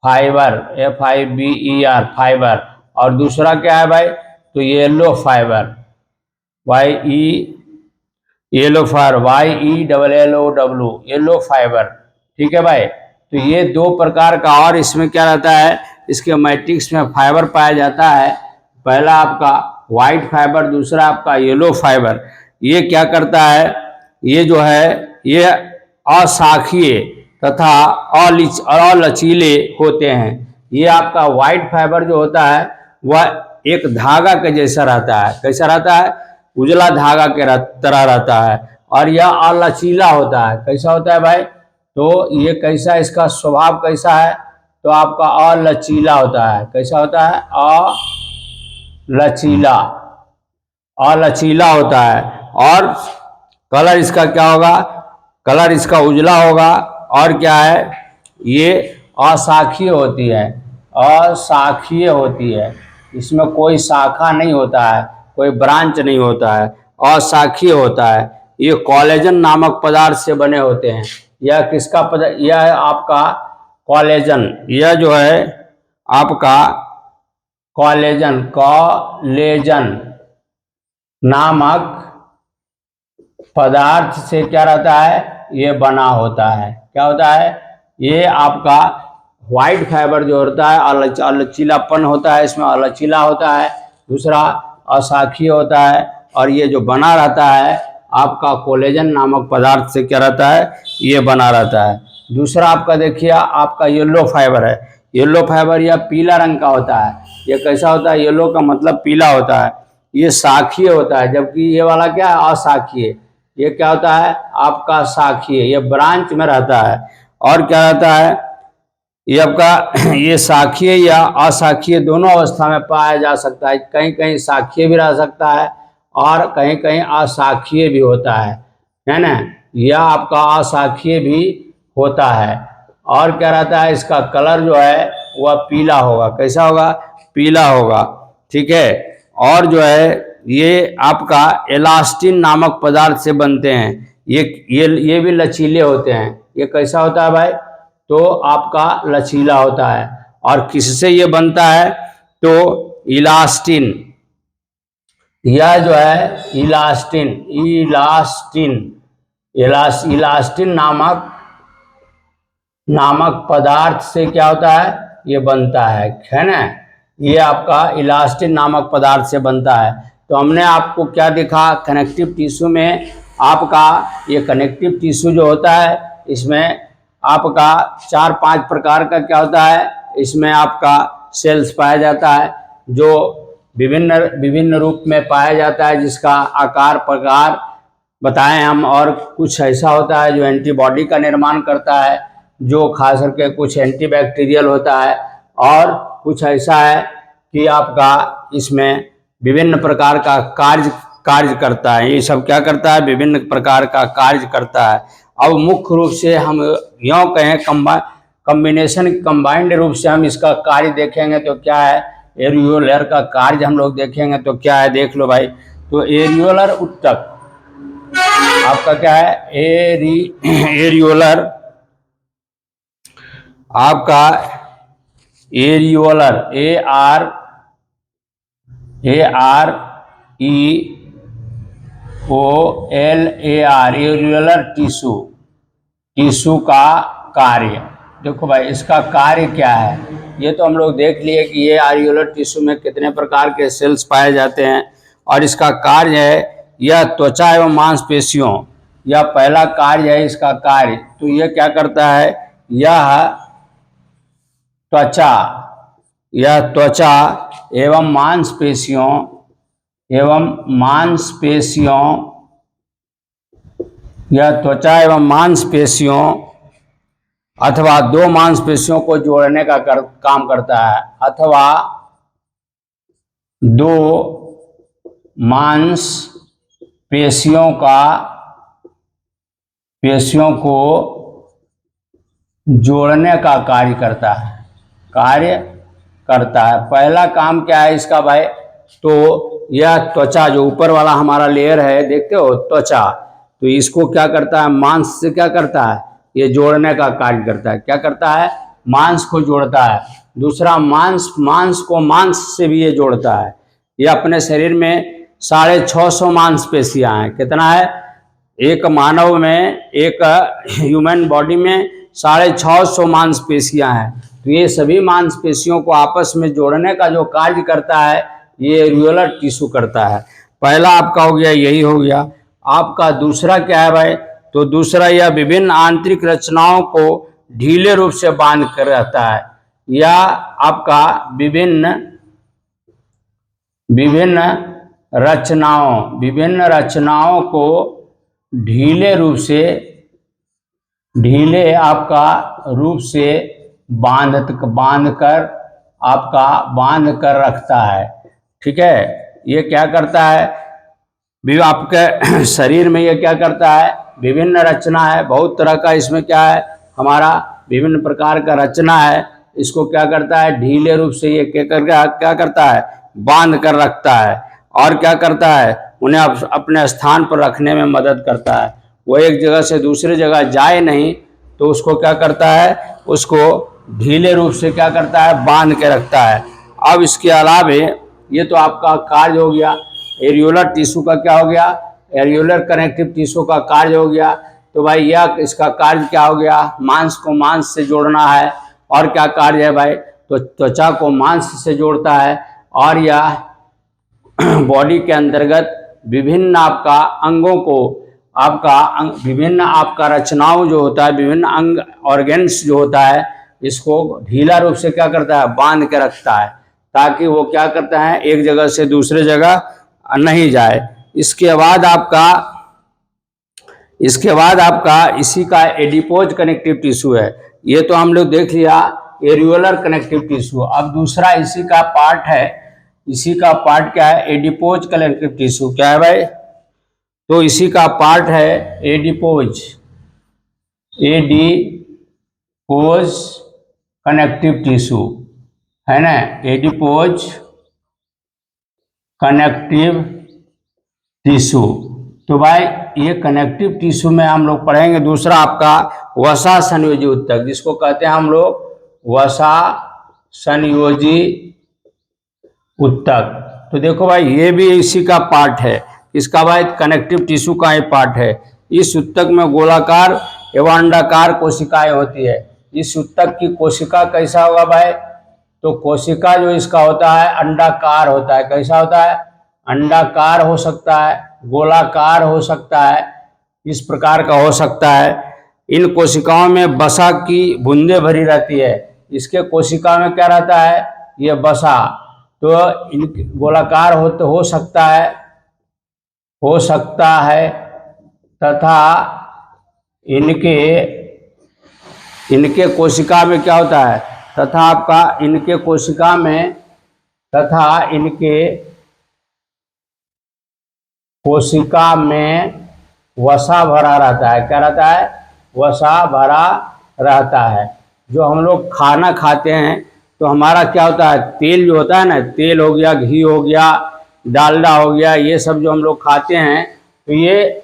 FIBER फाइबर, और दूसरा क्या है भाई, तो yellow fibre, yellow fibre, YELLOW, yellow fibre. ठीक है भाई, तो ये दो प्रकार का, और इसमें क्या रहता है, इसके मैट्रिक्स में फाइबर पाया जाता है। पहला आपका व्हाइट फाइबर, दूसरा आपका येलो फाइबर। ये क्या करता है, ये जो है ये अशाखीय तथा अलचीले होते हैं। ये आपका व्हाइट फाइबर जो होता है वह एक धागा के जैसा रहता है। कैसा रहता है, उजला धागा के तरह रहता है, और यह अलचीला होता है। कैसा होता है भाई, तो ये कैसा, इसका स्वभाव कैसा है, तो आपका अलचीला होता है। कैसा होता है, अलचीला होता है। और कलर इसका क्या होगा, कलर इसका उजला होगा। और क्या है, ये अशाखीय होती है, अशाखीय होती है। इसमें कोई शाखा नहीं होता है, कोई ब्रांच नहीं होता है, अशाखीय होता है। ये कोलेजन नामक पदार्थ से बने होते हैं। यह किसका पदार्थ, यह आपका कोलेजन, यह जो है आपका कोलेजन नामक पदार्थ से क्या रहता है, ये बना होता है। क्या होता है, ये आपका व्हाइट फाइबर जो होता है अलचीलापन होता है, इसमें अलचीला होता है। दूसरा अशाखीय होता है, और ये जो बना रहता है आपका कोलेजन नामक पदार्थ से क्या रहता है, ये बना रहता है। दूसरा आपका देखिए, आपका येलो फाइबर है। येलो फाइबर यह पीला रंग का होता है। ये कैसा होता है, येलो का मतलब पीला होता है। ये शाखीय होता है, जबकि ये वाला क्या है, अशाखीय। ये क्या होता है आपका शाखीय, ये ब्रांच में रहता है। और क्या रहता है, ये आपका ये शाखीय या अशाखीय दोनों अवस्था में पाया जा सकता है। कहीं कहीं शाखीय भी रह सकता है, और कहीं कहीं अशाखीय भी होता है ना। यह आपका अशाखीय भी होता है। और क्या रहता है, इसका कलर जो है वह पीला होगा। कैसा होगा, पीला होगा। ठीक है, और जो है ये आपका इलास्टिन नामक पदार्थ से बनते हैं। ये भी लचीले होते हैं। ये कैसा होता है भाई, तो आपका लचीला होता है। और किससे ये बनता है, तो इलास्टिन, यह जो है इलास्टिन नामक पदार्थ से क्या होता है, ये बनता है ना। ये आपका इलास्टिन नामक पदार्थ से बनता है। तो हमने आपको क्या दिखा, कनेक्टिव टिश्यू में आपका ये कनेक्टिव टिश्यू जो होता है, इसमें आपका 4-5 प्रकार का क्या होता है, इसमें आपका सेल्स पाया जाता है, जो विभिन्न रूप में पाया जाता है, जिसका आकार प्रकार बताएं हम। और कुछ ऐसा होता है जो एंटीबॉडी का निर्माण करता है, जो खास करके कुछ एंटीबैक्टीरियल होता है। और कुछ ऐसा है कि आपका इसमें विभिन्न प्रकार का कार्य करता है। ये सब क्या करता है, विभिन्न प्रकार का कार्य करता है। अब मुख्य रूप से हम यूँ कहें कंबाइंड रूप से हम इसका कार्य देखेंगे तो क्या है, एरियोलर का कार्य हम लोग देखेंगे तो क्या है, देख लो भाई। तो एरियोलर ऊतक आपका क्या है, एरियोलर आपका एरियोलर AREOLAR एरियोलर टिश्यू का कार्य। देखो भाई, इसका कार्य क्या है, ये तो हम लोग देख लिए कि ये एरियोलर टिश्यू में कितने प्रकार के सेल्स पाए जाते हैं। और इसका कार्य है, यह त्वचा एवं मांसपेशियों, यह पहला कार्य है इसका कार्य। तो यह क्या करता है, यह त्वचा एवं मांसपेशियों यह त्वचा एवं मांसपेशियों अथवा दो मांसपेशियों को जोड़ने का काम करता है, अथवा दो मांसपेशियों को जोड़ने का कार्य करता है। पहला काम क्या है इसका भाई, तो यह त्वचा जो ऊपर वाला हमारा लेयर है, देखते हो त्वचा, तो इसको क्या करता है, मांस से क्या करता है, ये जोड़ने का कार्य करता है। क्या करता है, मांस को जोड़ता है। दूसरा मांस को मांस से भी ये जोड़ता है। ये अपने शरीर में 650 मांसपेशियां हैं। कितना है? एक मानव में, एक ह्यूमन बॉडी में 650 मांसपेशियां हैं। तो ये सभी मांसपेशियों को आपस में जोड़ने का जो कार्य करता है ये एरियोलर टिश्यू करता है। पहला आपका हो गया, यही हो गया। आपका दूसरा क्या है भाई? तो दूसरा यह विभिन्न आंतरिक रचनाओं को ढीले रूप से बांध कर रहता है, या आपका विभिन्न रचनाओं को ढीले आपका रूप से बांध कर रखता है। ठीक है, ये क्या करता है? भी आपके शरीर में ये क्या करता है? विभिन्न रचना है, बहुत तरह का इसमें क्या है, हमारा विभिन्न प्रकार का रचना है। इसको क्या करता है? ढीले रूप से ये क्या करता है? बांध कर रखता है। और क्या करता है? उन्हें अपने स्थान पर रखने में मदद करता है। वो एक जगह से दूसरी जगह जाए नहीं, तो उसको क्या करता है? उसको ढीले रूप से क्या करता है? बांध के रखता है। अब इसके अलावे ये तो आपका कार्य हो गया। एरियोलर टिश्यू का क्या हो गया? एरियोलर कनेक्टिव टिश्यू का कार्य हो गया। तो भाई यह इसका कार्य क्या हो गया? मांस को मांस से जोड़ना है। और क्या कार्य है भाई? तो त्वचा को मांस से जोड़ता है। और यह बॉडी के अंतर्गत विभिन्न आपका अंगों को, विभिन्न आपका रचनाओं जो होता है, विभिन्न अंग ऑर्गेन्स जो होता है, इसको ढीला रूप से क्या करता है? बांध के रखता है, ताकि वो क्या करता है? एक जगह से दूसरे जगह नहीं जाए। इसके बाद आपका इसी का एडिपोज कनेक्टिव टिश्यू है। ये तो हम लोग देख लिया एरियोलर कनेक्टिव टिश्यू। अब दूसरा इसी का पार्ट है। इसी का पार्ट क्या है? Adipose connective tissue. क्या है भाई? तो इसी का पार्ट है एडिपोज कनेक्टिव टिश्यू, है ना? Adipose connective tissue. तो भाई ये कनेक्टिव टिश्यू में हम लोग पढ़ेंगे दूसरा आपका वसा संयोजी उत्तक, जिसको कहते हैं हम लोग वसा संयोजी उत्तक। तो देखो भाई ये भी इसी का पार्ट है। इसका भाई कनेक्टिव टिश्यू का ही पार्ट है। इस उत्तक में गोलाकार एवं अंडाकार कोशिकाएं होती है। इस उत्तक की कोशिका कैसा होगा भाई? तो कोशिका जो इसका होता है अंडाकार होता है। कैसा होता है? अंडाकार हो सकता है, गोलाकार हो सकता है, इस प्रकार का हो सकता है। इन कोशिकाओं में वसा की बूंदें भरी रहती है। इसके कोशिका में क्या रहता है? ये वसा। तो इन गोलाकार हो सकता है तथा इनके कोशिका में क्या होता है? इनके कोशिका में वसा भरा रहता है। क्या रहता है? वसा भरा रहता है। जो हम लोग खाना खाते हैं तो हमारा क्या होता है? तेल जो होता है ना, तेल हो गया, घी हो गया, डालडा हो गया, ये सब जो हम लोग खाते हैं, तो ये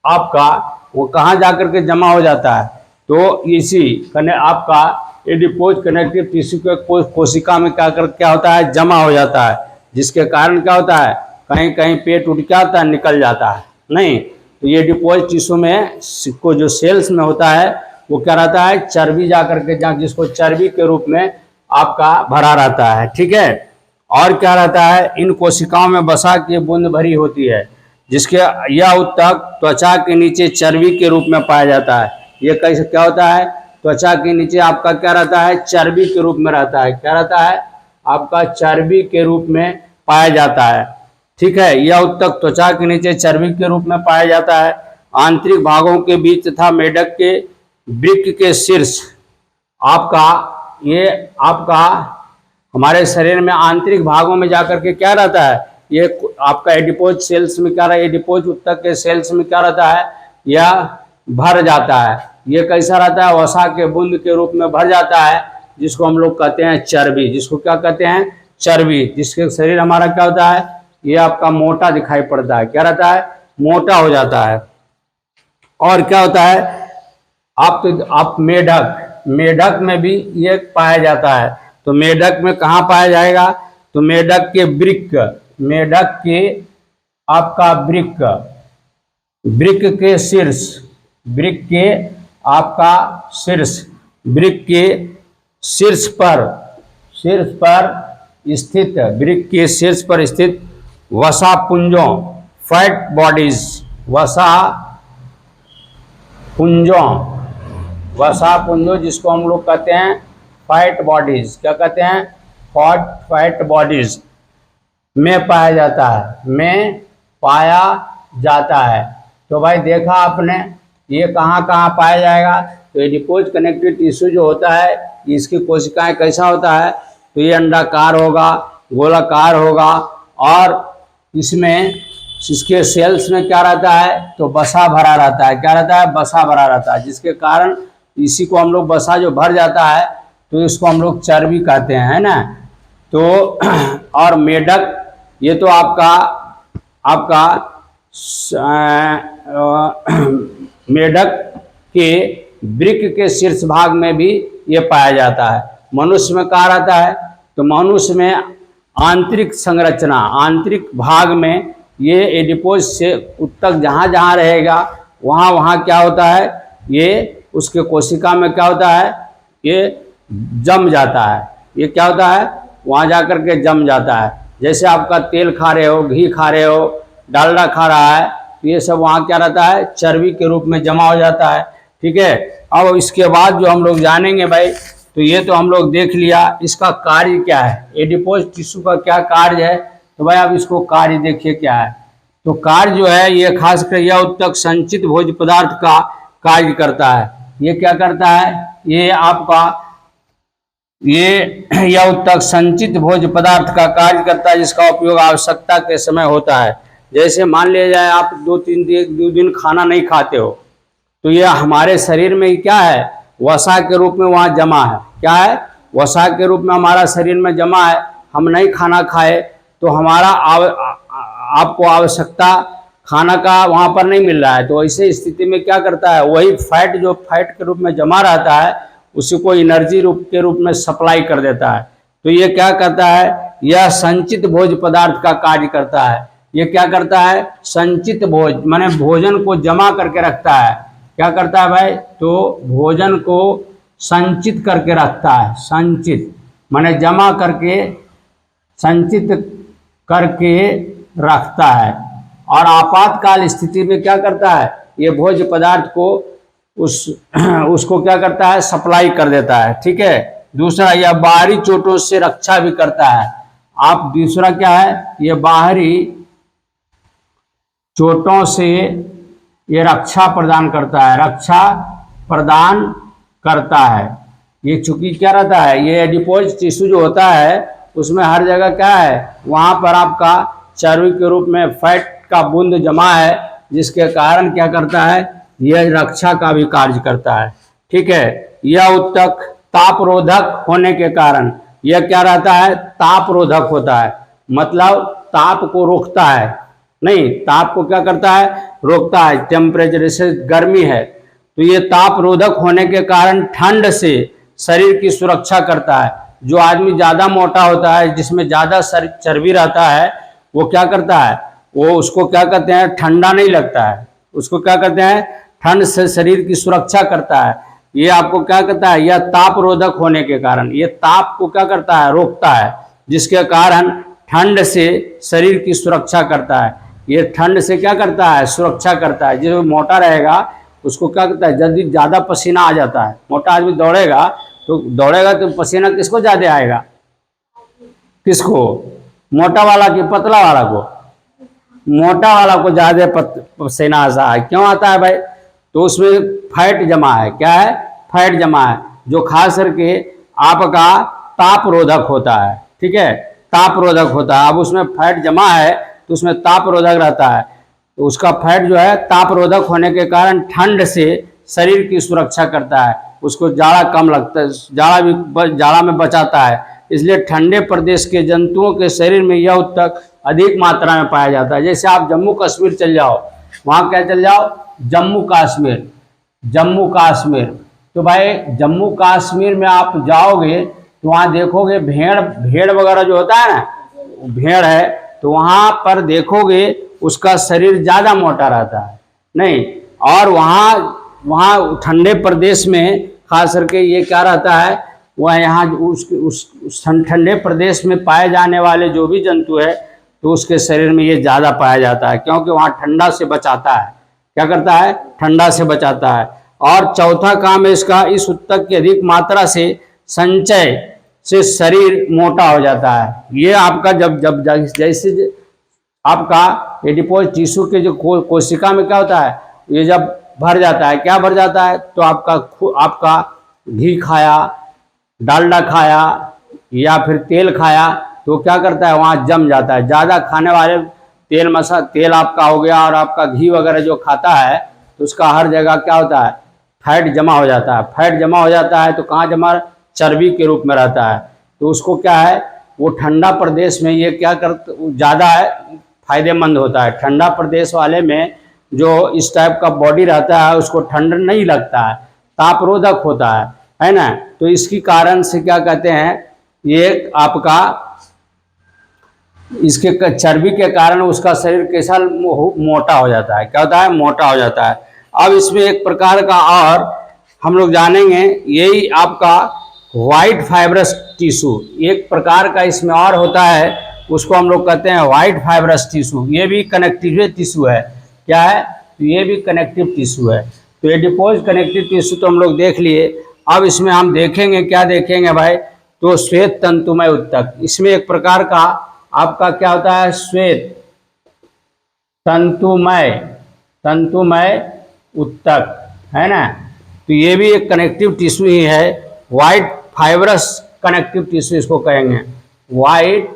आपका वो कहाँ जाकर के जमा हो जाता है? तो इसी आपका एडिपोज कनेक्टिव टिश्यू के कोशिका में क्या होता है? जमा हो जाता है। जिसके कारण क्या होता है? कहीं कहीं पेट उठ क्या होता है? निकल जाता है। नहीं, तो ये एडिपोज टिश्यू में को जो सेल्स में होता है वो क्या रहता है? चर्बी जाकर के जिसको चर्बी के रूप में आपका भरा रहता है। ठीक है। और क्या रहता है? इन कोशिकाओं में वसा की बूंद भरी होती है, जिसके यह उत्तक त्वचा के नीचे चर्बी के रूप में पाया जाता है। ये कैसे क्या होता है? त्वचा के नीचे आपका क्या रहता है? चर्बी के रूप में रहता है। क्या रहता है? आपका चर्बी के रूप में पाया जाता है। ठीक है। यह उत्तक त्वचा के नीचे चर्बी के रूप में पाया जाता है। आंतरिक भागों के बीच तथा मेढक के वृक्क के शीर्ष आपका हमारे शरीर में आंतरिक भागों में जाकर के क्या रहता है? ये आपका एडिपोज सेल्स में क्या रहता है? एडिपोज उत्तक के सेल्स में क्या रहता है? यह भर जाता है। ये कैसा रहता है? वसा के बूंद के रूप में भर जाता है, जिसको हम लोग कहते हैं चर्बी। जिसको क्या कहते हैं? चर्बी। जिसके शरीर हमारा क्या होता है? ये आपका मोटा दिखाई पड़ता है। क्या रहता है? मोटा हो जाता है। और क्या होता है? आप मेढक में भी ये पाया जाता है। तो मेढक में कहाँ पाया जाएगा? तो मेढक के आपका वृक्क, वृक्क के शीर्ष, वृक्क के आपका शीर्ष, वृक्क के शीर्ष पर, शीर्ष पर स्थित, वृक्क के शीर्ष पर स्थित वसा पुंजों, फैट बॉडीज, वसा पुंजों, वसा पुंजों जिसको हम लोग कहते हैं फैट बॉडीज, क्या कहते हैं, फैट बॉडीज में पाया जाता है, में पाया जाता है। तो भाई देखा आपने ये कहाँ कहाँ पाया जाएगा, तो एडिपोज कनेक्टिव टिश्यू जो होता है इसकी कोशिकाएं कैसा होता है, तो ये अंडाकार होगा, गोलाकार होगा, और इसमें इसके सेल्स में क्या रहता है, तो बसा भरा रहता है, क्या रहता है, बसा भरा रहता है, जिसके कारण इसी को हम लोग बसा जो भर जाता है तो इसको हम लोग चर्बी कहते हैं, है ना। तो और मेढक, ये तो आपका मेढक के वृक्क के शीर्ष भाग में भी ये पाया जाता है। मनुष्य में कहाँ रहता है, तो मनुष्य में आंतरिक संरचना, आंतरिक भाग में ये एडिपोज से उत्तक जहाँ जहाँ रहेगा वहाँ वहाँ क्या होता है, ये उसके कोशिका में क्या होता है, ये जम जाता है, ये क्या होता है, वहाँ जाकर के जम जाता है। जैसे आपका तेल खा रहे हो, घी खा रहे हो, डालडा खा रहा है, तो ये सब वहाँ क्या रहता है, चर्बी के रूप में जमा हो जाता है, ठीक है। अब इसके बाद जो हम लोग जानेंगे भाई, तो ये तो हम लोग देख लिया इसका कार्य क्या है, एडिपोज टिश्यू का क्या कार्य है, तो भाई आप इसको कार्य देखिए क्या है। तो कार्य जो है ये खासकर यह उत्तक संचित भोज्य पदार्थ का कार्य करता है। ये क्या करता है, ये आपका यह उत्तक संचित भोज्य पदार्थ का कार्य करता है, जिसका उपयोग आवश्यकता के समय होता है। जैसे मान लिया जाए आप दो दिन खाना नहीं खाते हो, तो यह हमारे शरीर में क्या है, वसा के रूप में वहाँ जमा है, क्या है, वसा के रूप में हमारा शरीर में जमा है। हम नहीं खाना खाए तो हमारा आपको आवश्यकता खाना का वहाँ पर नहीं मिल रहा है, तो ऐसे स्थिति में क्या करता है, वही फैट जो फैट के रूप में जमा रहता है उसी को एनर्जी के रूप में सप्लाई कर देता है। तो ये क्या करता है, यह संचित भोज्य पदार्थ का कार्य करता है। ये क्या करता है, संचित भोज माने भोजन को जमा करके रखता है। क्या करता है भाई, तो भोजन को संचित करके रखता है, संचित माने जमा करके, संचित करके रखता है। और आपातकाल स्थिति में क्या करता है, ये भोज्य पदार्थ को उसको क्या करता है, सप्लाई कर देता है, ठीक है। दूसरा, यह बाहरी चोटों से रक्षा भी करता है। आप दूसरा क्या है, ये बाहरी चोटों से ये रक्षा प्रदान करता है, रक्षा प्रदान करता है। ये चूंकि क्या रहता है, ये एडिपोज टिश्यू जो होता है उसमें हर जगह क्या है, वहाँ पर आपका चर्बी के रूप में फैट का बूंद जमा है, जिसके कारण क्या करता है, यह रक्षा का भी कार्य करता है, ठीक है। यह उत्तक तापरोधक होने के कारण यह क्या रहता है, तापरोधक होता है, मतलब ताप को रोकता है, नहीं ताप को क्या करता है, रोकता है। टेम्परेचर जैसे गर्मी है तो ये तापरोधक होने के कारण ठंड से शरीर की सुरक्षा करता है। जो आदमी ज़्यादा मोटा होता है, जिसमें ज़्यादा चर्बी रहता है, वो क्या करता है, वो उसको क्या कहते हैं, ठंडा नहीं लगता है, उसको क्या कहते हैं, ठंड से शरीर की सुरक्षा करता है। ये आपको क्या करता है, यह तापरोधक होने के कारण ये ताप को क्या करता है, रोकता है, जिसके कारण ठंड से शरीर की सुरक्षा करता है। ये ठंड से क्या करता है, सुरक्षा करता है। जो मोटा रहेगा उसको क्या करता है, जल्दी ज़्यादा पसीना आ जाता है। मोटा आदमी दौड़ेगा तो पसीना किसको ज़्यादा आएगा, किसको, मोटा वाला कि पतला वाला को, मोटा वाला को ज़्यादा पसीना आता है। क्यों आता है भाई, तो उसमें फैट जमा है, क्या है, फैट जमा है, जो खास करके आपका तापरोधक होता है, ठीक है, तापरोधक होता है। अब उसमें फैट जमा है तो उसमें तापरोधक रहता है, तो उसका फैट जो है तापरोधक होने के कारण ठंड से शरीर की सुरक्षा करता है, उसको जाड़ा कम लगता है, जाड़ा में बचाता है। इसलिए ठंडे प्रदेश के जंतुओं के शरीर में यह उत्तक अधिक मात्रा में पाया जाता है। जैसे आप जम्मू कश्मीर चल जाओ, वहाँ क्या चल जाओ, जम्मू कश्मीर, तो भाई जम्मू कश्मीर में आप जाओगे तो वहाँ देखोगे भेड़ वगैरह जो होता है ना, भेड़ है, तो वहाँ पर देखोगे उसका शरीर ज़्यादा मोटा रहता है नहीं। और वहाँ ठंडे प्रदेश में खास करके ये क्या रहता है, वह यहाँ उस ठंडे प्रदेश में पाए जाने वाले जो भी जंतु है तो उसके शरीर में ये ज़्यादा पाया जाता है, क्योंकि वहाँ ठंडा से बचाता है। क्या करता है? ठंडा से बचाता है। और चौथा काम है इसका, इस उत्तक की अधिक मात्रा से संचय से शरीर मोटा हो जाता है। ये आपका जब जैसे आपका एडिपोज टिश्यू के जो कोशिका में क्या होता है, ये जब भर जाता है, क्या भर जाता है, तो आपका घी खाया, डालडा खाया या फिर तेल खाया तो क्या करता है, वहाँ जम जाता है। ज़्यादा खाने वाले तेल आपका हो गया और आपका घी वगैरह जो खाता है तो उसका हर जगह क्या होता है, फैट जमा हो जाता है। फैट जमा हो जाता है तो कहाँ जमा, चर्बी के रूप में रहता है। तो उसको क्या है, वो ठंडा प्रदेश में ये क्या ज़्यादा फायदेमंद होता है। ठंडा प्रदेश वाले में जो इस टाइप का बॉडी रहता है उसको ठंड नहीं लगता है, तापरोधक होता है ना। तो इसकी कारण से क्या कहते हैं, ये आपका इसके चर्बी के कारण उसका शरीर कैसा मोटा हो जाता है। क्या होता है? मोटा हो जाता है। अब इसमें एक प्रकार का और हम लोग जानेंगे, यही आपका व्हाइट फाइब्रस टिश्यू एक प्रकार का इसमें और होता है, उसको हम लोग कहते हैं व्हाइट फाइब्रस टिश्यू। ये भी कनेक्टिव टिश्यू है। क्या है? तो ये भी कनेक्टिव टिश्यू है। तो एडिपोज कनेक्टिव टिश्यू तो हम लोग देख लिए। अब इसमें हम देखेंगे, क्या देखेंगे भाई, तो श्वेत तंतुमय उत्तक। इसमें एक प्रकार का आपका क्या होता है, श्वेत तंतुमय उत्तक है ना। तो ये भी एक कनेक्टिव टिश्यू ही है, व्हाइट फाइब्रस कनेक्टिव टिश्यू इसको कहेंगे, व्हाइट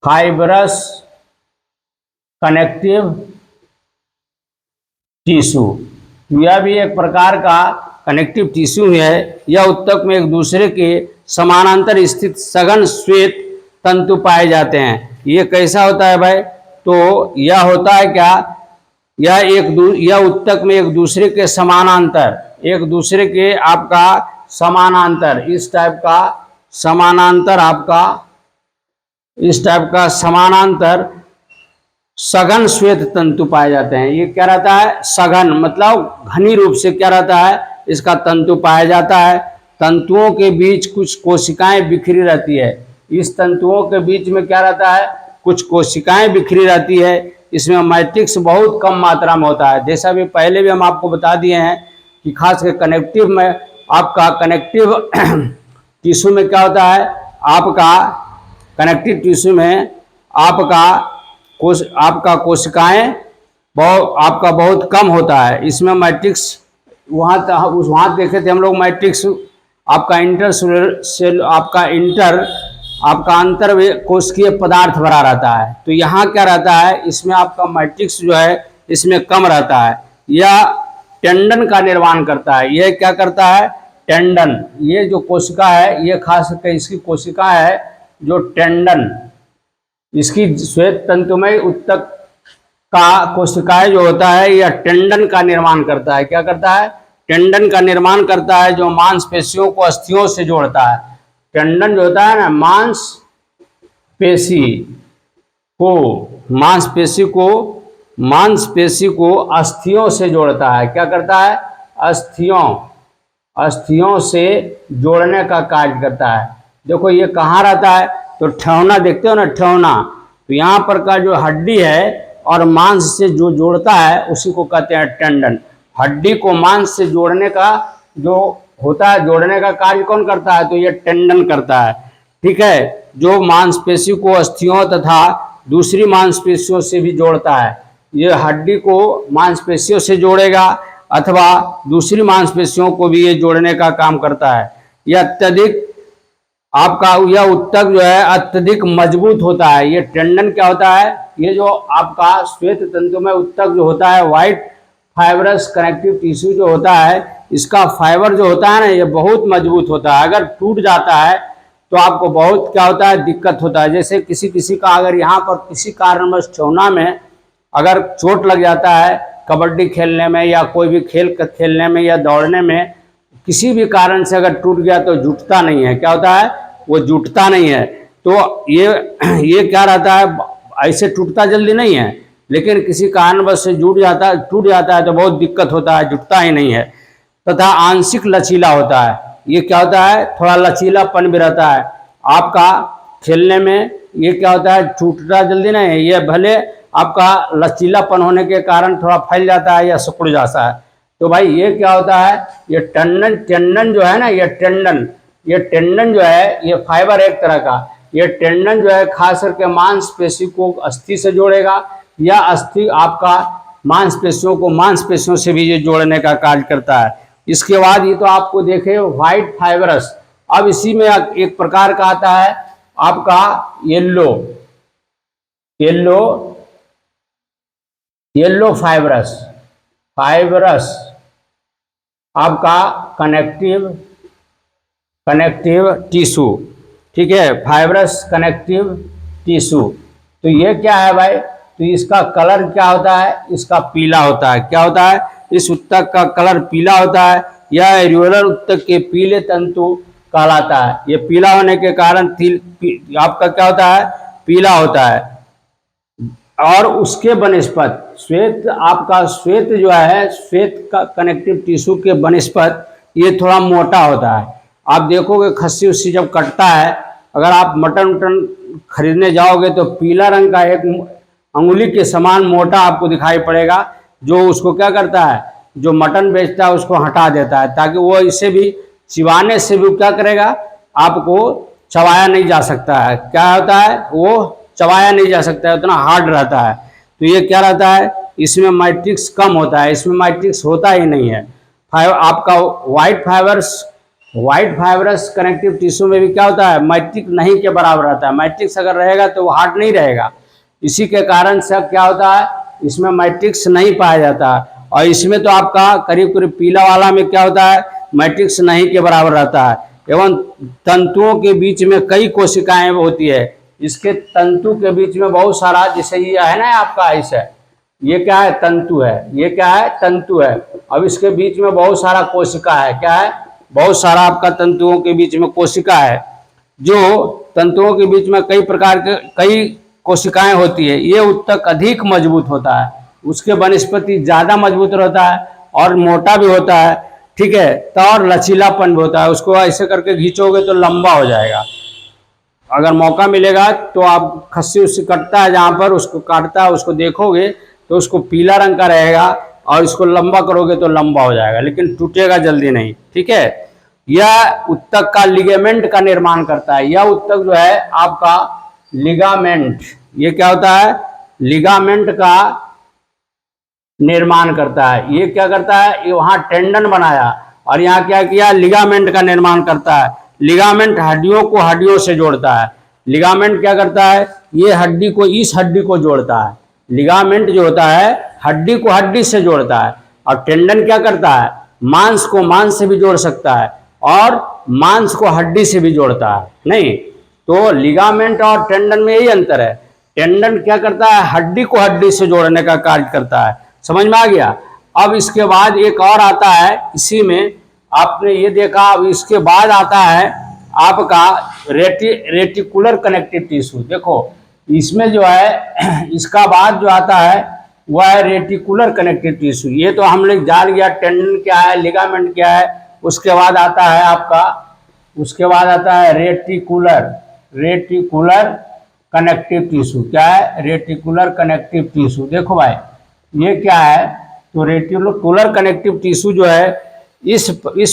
फाइब्रस कनेक्टिव टिश्यू। यह भी एक प्रकार का कनेक्टिव टिश्यू है। यह उत्तक में एक दूसरे के समानांतर स्थित सघन श्वेत तंतु पाए जाते हैं। ये कैसा होता है भाई, तो यह होता है क्या, यह उत्तक में एक दूसरे के समानांतर, एक दूसरे के आपका समानांतर, इस टाइप का समानांतर, आपका इस टाइप का समानांतर सघन श्वेत तंतु पाए जाते हैं। ये क्या रहता है, सघन मतलब घनी रूप से क्या रहता है, इसका तंतु पाया जाता है। तंतुओं के बीच कुछ कोशिकाएं बिखरी रहती है। इस तंतुओं के बीच में क्या रहता है, कुछ कोशिकाएं बिखरी रहती है। इसमें मैट्रिक्स बहुत कम मात्रा में होता है। जैसा भी पहले भी हम आपको बता दिए हैं कि खास कर कनेक्टिव में, आपका कनेक्टिव टिश्यू में क्या होता है, आपका कनेक्टिव टिश्यू में आपका कोशिकाएं आपका बहुत कम होता है। इसमें मैट्रिक्स वहाँ देखे थे हम लोग, मैट्रिक्स आपका आपका अंतर कोशिकीय पदार्थ भरा रहता है। तो यहाँ क्या रहता है, इसमें आपका मैट्रिक्स जो है इसमें कम रहता है। यह टेंडन का निर्माण करता है। यह क्या करता है, टेंडन। ये जो कोशिका है, ये खास करके इसकी कोशिका है जो टेंडन, इसकी श्वेत तंतुमय उत्तक का कोशिकाएं जो होता है, यह टेंडन का निर्माण करता है। क्या करता है, टेंडन का निर्माण करता है, जो मांसपेशियों को अस्थियों से जोड़ता है। टेंडन जो होता है ना, मांसपेशी को अस्थियों से जोड़ता है। क्या करता है, अस्थियों से जोड़ने का कार्य करता है। देखो ये कहाँ रहता है, तो ठेहुना देखते हो ना, ठेहुना, तो यहाँ पर का जो हड्डी है और मांस से जो जोड़ता है उसी को कहते हैं टेंडन। हड्डी को मांस से जोड़ने का जो होता है, जोड़ने का कार्य कौन करता है, तो ये टेंडन करता है। ठीक है, जो मांसपेशी को अस्थियों तथा दूसरी मांसपेशियों से भी जोड़ता है। ये हड्डी को मांसपेशियों से जोड़ेगा अथवा दूसरी मांसपेशियों को भी ये जोड़ने का काम करता है। यह अत्यधिक आपका यह उत्तक जो है अत्यधिक मजबूत होता है। ये टेंडन क्या होता है, ये जो आपका श्वेत तंतुमय उत्तक जो होता है, व्हाइट फाइब्रस कनेक्टिव टिश्यू जो होता है, इसका फाइबर जो होता है ना, ये बहुत मजबूत होता है। अगर टूट जाता है तो आपको बहुत क्या होता है, दिक्कत होता है। जैसे किसी का अगर यहाँ पर किसी कारणवश ठेहुना में अगर चोट लग जाता है, कबड्डी खेलने में या कोई भी खेल खेलने में या दौड़ने में, किसी भी कारण से अगर टूट गया तो जुटता नहीं है। क्या होता है, वो जुटता नहीं है। तो ये क्या रहता है, ऐसे टूटता जल्दी नहीं है, लेकिन किसी कारणवश से टूट जाता है तो बहुत दिक्कत होता है, जुटता ही नहीं है। तथा आंशिक लचीला होता है। ये क्या होता है, थोड़ा लचीलापन भी रहता है आपका खेलने में। ये क्या होता है, टूटता जल्दी नहीं है, ये भले आपका लचीलापन होने के कारण थोड़ा फैल जाता है या सिकुड़ जाता है। तो भाई ये क्या होता है, ये टेंडन जो है ना, ये टेंडन जो है, ये फाइबर एक तरह का, ये टेंडन जो है खास करके मांसपेशी को अस्थि से जोड़ेगा, या अस्थि आपका मांसपेशियों से भी ये जोड़ने का कार्य करता है। इसके बाद ये तो आपको देखे व्हाइट फाइबरस। अब इसी में एक प्रकार का आता है आपका येलो फाइबरस आपका कनेक्टिव टिश्यू। ठीक है, फाइबरस कनेक्टिव टिश्यू। तो ये क्या है भाई, तो इसका कलर क्या होता है, इसका पीला होता है। क्या होता है, इस उत्तक का कलर पीला होता है। यह एरियोलर उत्तक के पीले तंतु कहलाता है। ये पीला होने के कारण आपका क्या होता है, पीला होता है। और उसके बनस्पत श्वेत जो है, श्वेत का कनेक्टिव टिश्यू के बनस्पत ये थोड़ा मोटा होता है। आप देखोगे खस्सी उस्सी जब कटता है, अगर आप मटन खरीदने जाओगे तो पीला रंग का एक अंगुली के समान मोटा आपको दिखाई पड़ेगा, जो उसको क्या करता है, जो मटन बेचता है उसको हटा देता है, ताकि वो इसे भी चिबाने से भी क्या करेगा, आपको चबाया नहीं जा सकता है। क्या होता है, वो चबाया नहीं जा सकता है, उतना हार्ड रहता है। तो ये क्या रहता है, इसमें मैट्रिक्स कम होता है, इसमें मैट्रिक्स होता ही नहीं है। आपका व्हाइट फाइबरस कनेक्टिव टिश्यू में भी क्या होता है, मैट्रिक्स नहीं के बराबर रहता है। मैट्रिक्स अगर रहेगा तो वो हार्ड नहीं रहेगा। इसी के कारण से क्या होता है, इसमें मैट्रिक्स नहीं पाया जाता। और इसमें तो आपका करीब करीब पीला वाला में क्या होता है, मैट्रिक्स नहीं के बराबर रहता है। एवं तंतुओं के बीच में कई कोशिकाएं होती है। इसके तंतु के बीच में बहुत सारा, जैसे ये है ना आपका ऐसे, ये क्या है, तंतु है। ये क्या है, तंतु है। अब इसके बीच में बहुत सारा कोशिका है। क्या है, बहुत सारा आपका तंतुओं के बीच में कोशिका है। जो तंतुओं के बीच में कई कोशिकाएं होती है। ये उत्तक अधिक मजबूत होता है, उसके वनस्पति ज्यादा मजबूत रहता है और मोटा भी होता है। ठीक है, तो और लचीलापन भी होता है। उसको ऐसे करके खींचोगे तो लंबा हो जाएगा। अगर मौका मिलेगा तो आप खस्सी उस्सी कटता है जहाँ पर, उसको काटता है, उसको देखोगे तो उसको पीला रंग का रहेगा, और इसको लंबा करोगे तो लंबा हो जाएगा, लेकिन टूटेगा जल्दी नहीं। ठीक है, यह उत्तक का लिगामेंट का निर्माण करता है। यह उत्तक जो है आपका लिगामेंट, ये क्या होता है, लिगामेंट का निर्माण करता है। ये क्या करता है, ये वहां टेंडन बनाया और यहाँ क्या किया, लिगामेंट का निर्माण करता है। लिगामेंट हड्डियों को हड्डियों से जोड़ता है। लिगामेंट क्या करता है, ये हड्डी को इस हड्डी को जोड़ता है। लिगामेंट जो होता है हड्डी को हड्डी से जोड़ता है। और टेंडन क्या करता है, मांस को मांस से भी जोड़ सकता है और मांस को हड्डी से भी जोड़ता है। नहीं तो लिगामेंट और टेंडन में यही अंतर है। टेंडन क्या करता है, हड्डी को हड्डी से जोड़ने का कार्य करता है। समझ में आ गया। अब इसके बाद एक और आता है, इसी में आपने ये देखा। अब इसके बाद आता है आपका रेटिकुलर कनेक्टिव टिश्यू। देखो इसमें जो है, इसका बाद जो आता है वह है रेटिकुलर कनेक्टिव टिश्यू। ये तो हम लोग जान गया टेंडन क्या है, लिगामेंट क्या है। उसके बाद आता है आपका, उसके बाद आता है रेटिकुलर कनेक्टिव टिश्यू। क्या है, रेटिकुलर कनेक्टिव टिश्यू। देखो भाई ये क्या है, तो रेटिकुलर कनेक्टिव टिश्यू जो है, इस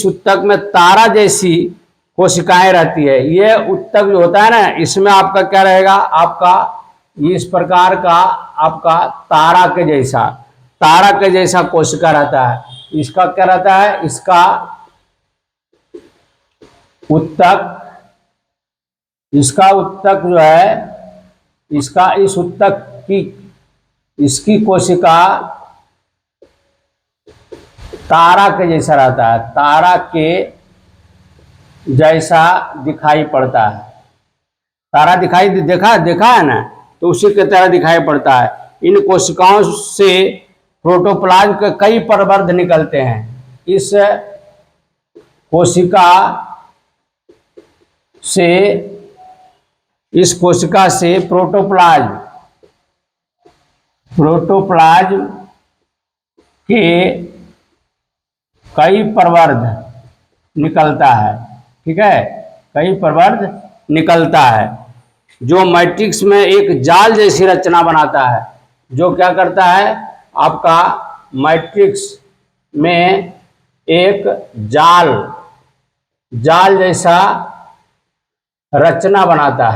उत्तक में तारा जैसी कोशिकाएं रहती है। ये उत्तक जो होता है ना, इसमें आपका क्या रहेगा, आपका इस प्रकार का आपका तारा के जैसा कोशिका रहता है। इसका क्या रहता है, इसका उत्तक जो है, इसकी कोशिका तारा के जैसा रहता है, तारा के जैसा दिखाई पड़ता है। तारा देखा है ना, तो उसी के तरह दिखाई पड़ता है। इन कोशिकाओं से प्रोटोप्लाज्म के कई प्रवर्ध निकलते हैं। इस कोशिका से प्रोटोप्लाज्म प्रोटोप्लाज्म के कई प्रवर्ध निकलता है। ठीक है, कई प्रवर्ध निकलता है जो मैट्रिक्स में एक जाल जैसी रचना बनाता है। जो क्या करता है, आपका मैट्रिक्स में एक जाल जैसा रचना बनाता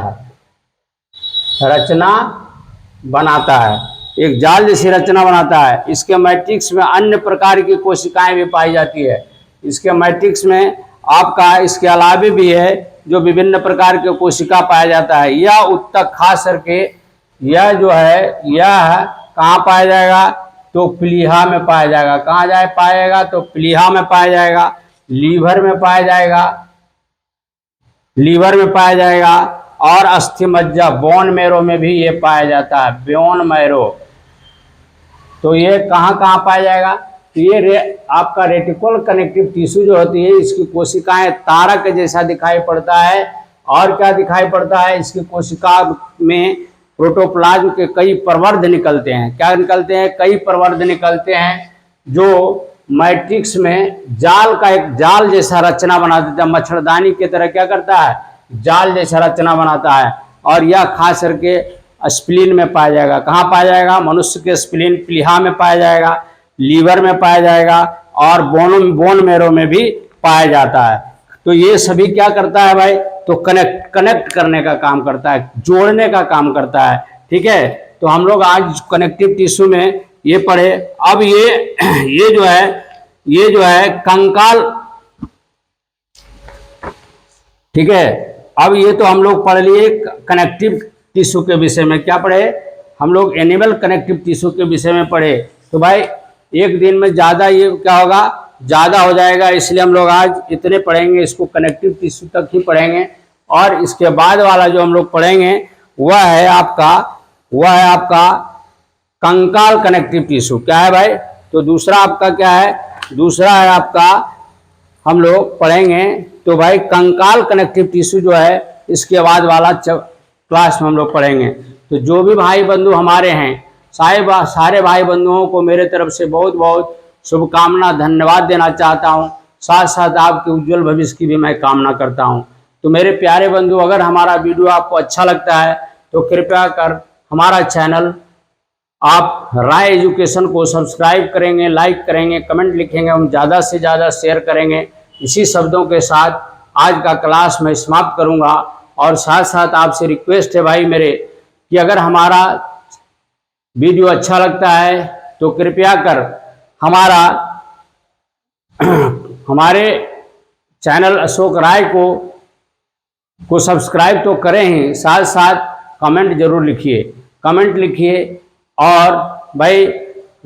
है, एक जाल जैसी रचना बनाता है। इसके मैट्रिक्स में अन्य प्रकार की कोशिकाएं भी पाई जाती है। इसके मैट्रिक्स में आपका इसके अलावे भी है जो विभिन्न प्रकार के कोशिका पाया जाता है। यह उत्तक खास करके यह जो है यह कहाँ पाया जाएगा, तो प्लीहा में पाया जाएगा। कहाँ पाएगा, तो प्लीहा में पाया जाएगा, लीवर में पाया जाएगा और अस्थि मज्जा बोन मैरो में भी ये पाया जाता है, बोन मैरो। तो ये कहाँ पाया जाएगा, तो ये आपका रेटिकुलर कनेक्टिव टिश्यू जो होती है, इसकी कोशिकाएं तारक जैसा दिखाई पड़ता है। और क्या दिखाई पड़ता है, इसकी कोशिका में प्रोटोप्लाज्म के कई प्रवर्ध निकलते हैं। क्या निकलते हैं, कई प्रवर्ध निकलते हैं जो मैट्रिक्स में एक जाल जैसा रचना बना देता है। मच्छरदानी की तरह क्या करता है, जाल जैसा रचना बनाता है। और यह खास करके स्प्लीन में पाया जाएगा। कहाँ पाया जाएगा, मनुष्य के स्प्लीन प्लीहा में पाया जाएगा, लीवर में पाया जाएगा और बोन मैरो में भी पाया जाता है। तो ये सभी क्या करता है भाई, तो कनेक्ट करने का काम करता है, जोड़ने का काम करता है। ठीक है, तो हम लोग आज कनेक्टिव टिश्यू में ये पढ़े। अब ये जो है कंकाल। ठीक है, अब ये तो हम लोग पढ़ लिए कनेक्टिव टिश्यू के विषय में। क्या पढ़े हम लोग, एनिमल कनेक्टिव टिश्यू के विषय में पढ़े। तो भाई एक दिन में ज़्यादा ये क्या होगा, ज़्यादा हो जाएगा, इसलिए हम लोग आज इतने पढ़ेंगे, इसको कनेक्टिव टिश्यू तक ही पढ़ेंगे। और इसके बाद वाला जो हम लोग पढ़ेंगे वह है आपका कंकाल कनेक्टिव टिश्यू। क्या है भाई, तो दूसरा आपका क्या है, दूसरा है आपका हम लोग पढ़ेंगे। तो भाई कंकाल कनेक्टिव टिश्यू जो है इसके बाद वाला क्लास में हम लोग पढ़ेंगे। तो जो भी भाई बंधु हमारे हैं, सारे भाई बंधुओं को मेरे तरफ से बहुत बहुत शुभकामना, धन्यवाद देना चाहता हूं। साथ साथ आपके उज्जवल भविष्य की भी मैं कामना करता हूं। तो मेरे प्यारे बंधु, अगर हमारा वीडियो आपको अच्छा लगता है तो कृपया कर हमारा चैनल आप राय एजुकेशन को सब्सक्राइब करेंगे, लाइक करेंगे, कमेंट लिखेंगे, हम ज़्यादा से ज़्यादा शेयर करेंगे। इसी शब्दों के साथ आज का क्लास मैं समाप्त करूंगा। और साथ साथ आपसे रिक्वेस्ट है भाई मेरे कि अगर हमारा वीडियो अच्छा लगता है तो कृपया कर हमारे चैनल अशोक राय को सब्सक्राइब तो करें ही, साथ साथ कमेंट जरूर लिखिए और भाई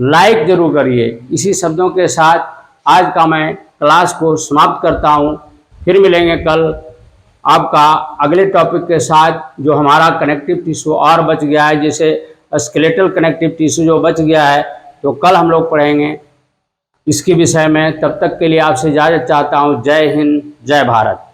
लाइक जरूर करिए। इसी शब्दों के साथ आज का मैं क्लास को समाप्त करता हूं। फिर मिलेंगे कल आपका अगले टॉपिक के साथ, जो हमारा कनेक्टिव टिश्यू और बच गया है, जैसे स्केलेटल कनेक्टिव टिश्यू जो बच गया है, तो कल हम लोग पढ़ेंगे इसके विषय में। तब तक के लिए आपसे इजाज़त चाहता हूँ। जय हिंद, जय भारत।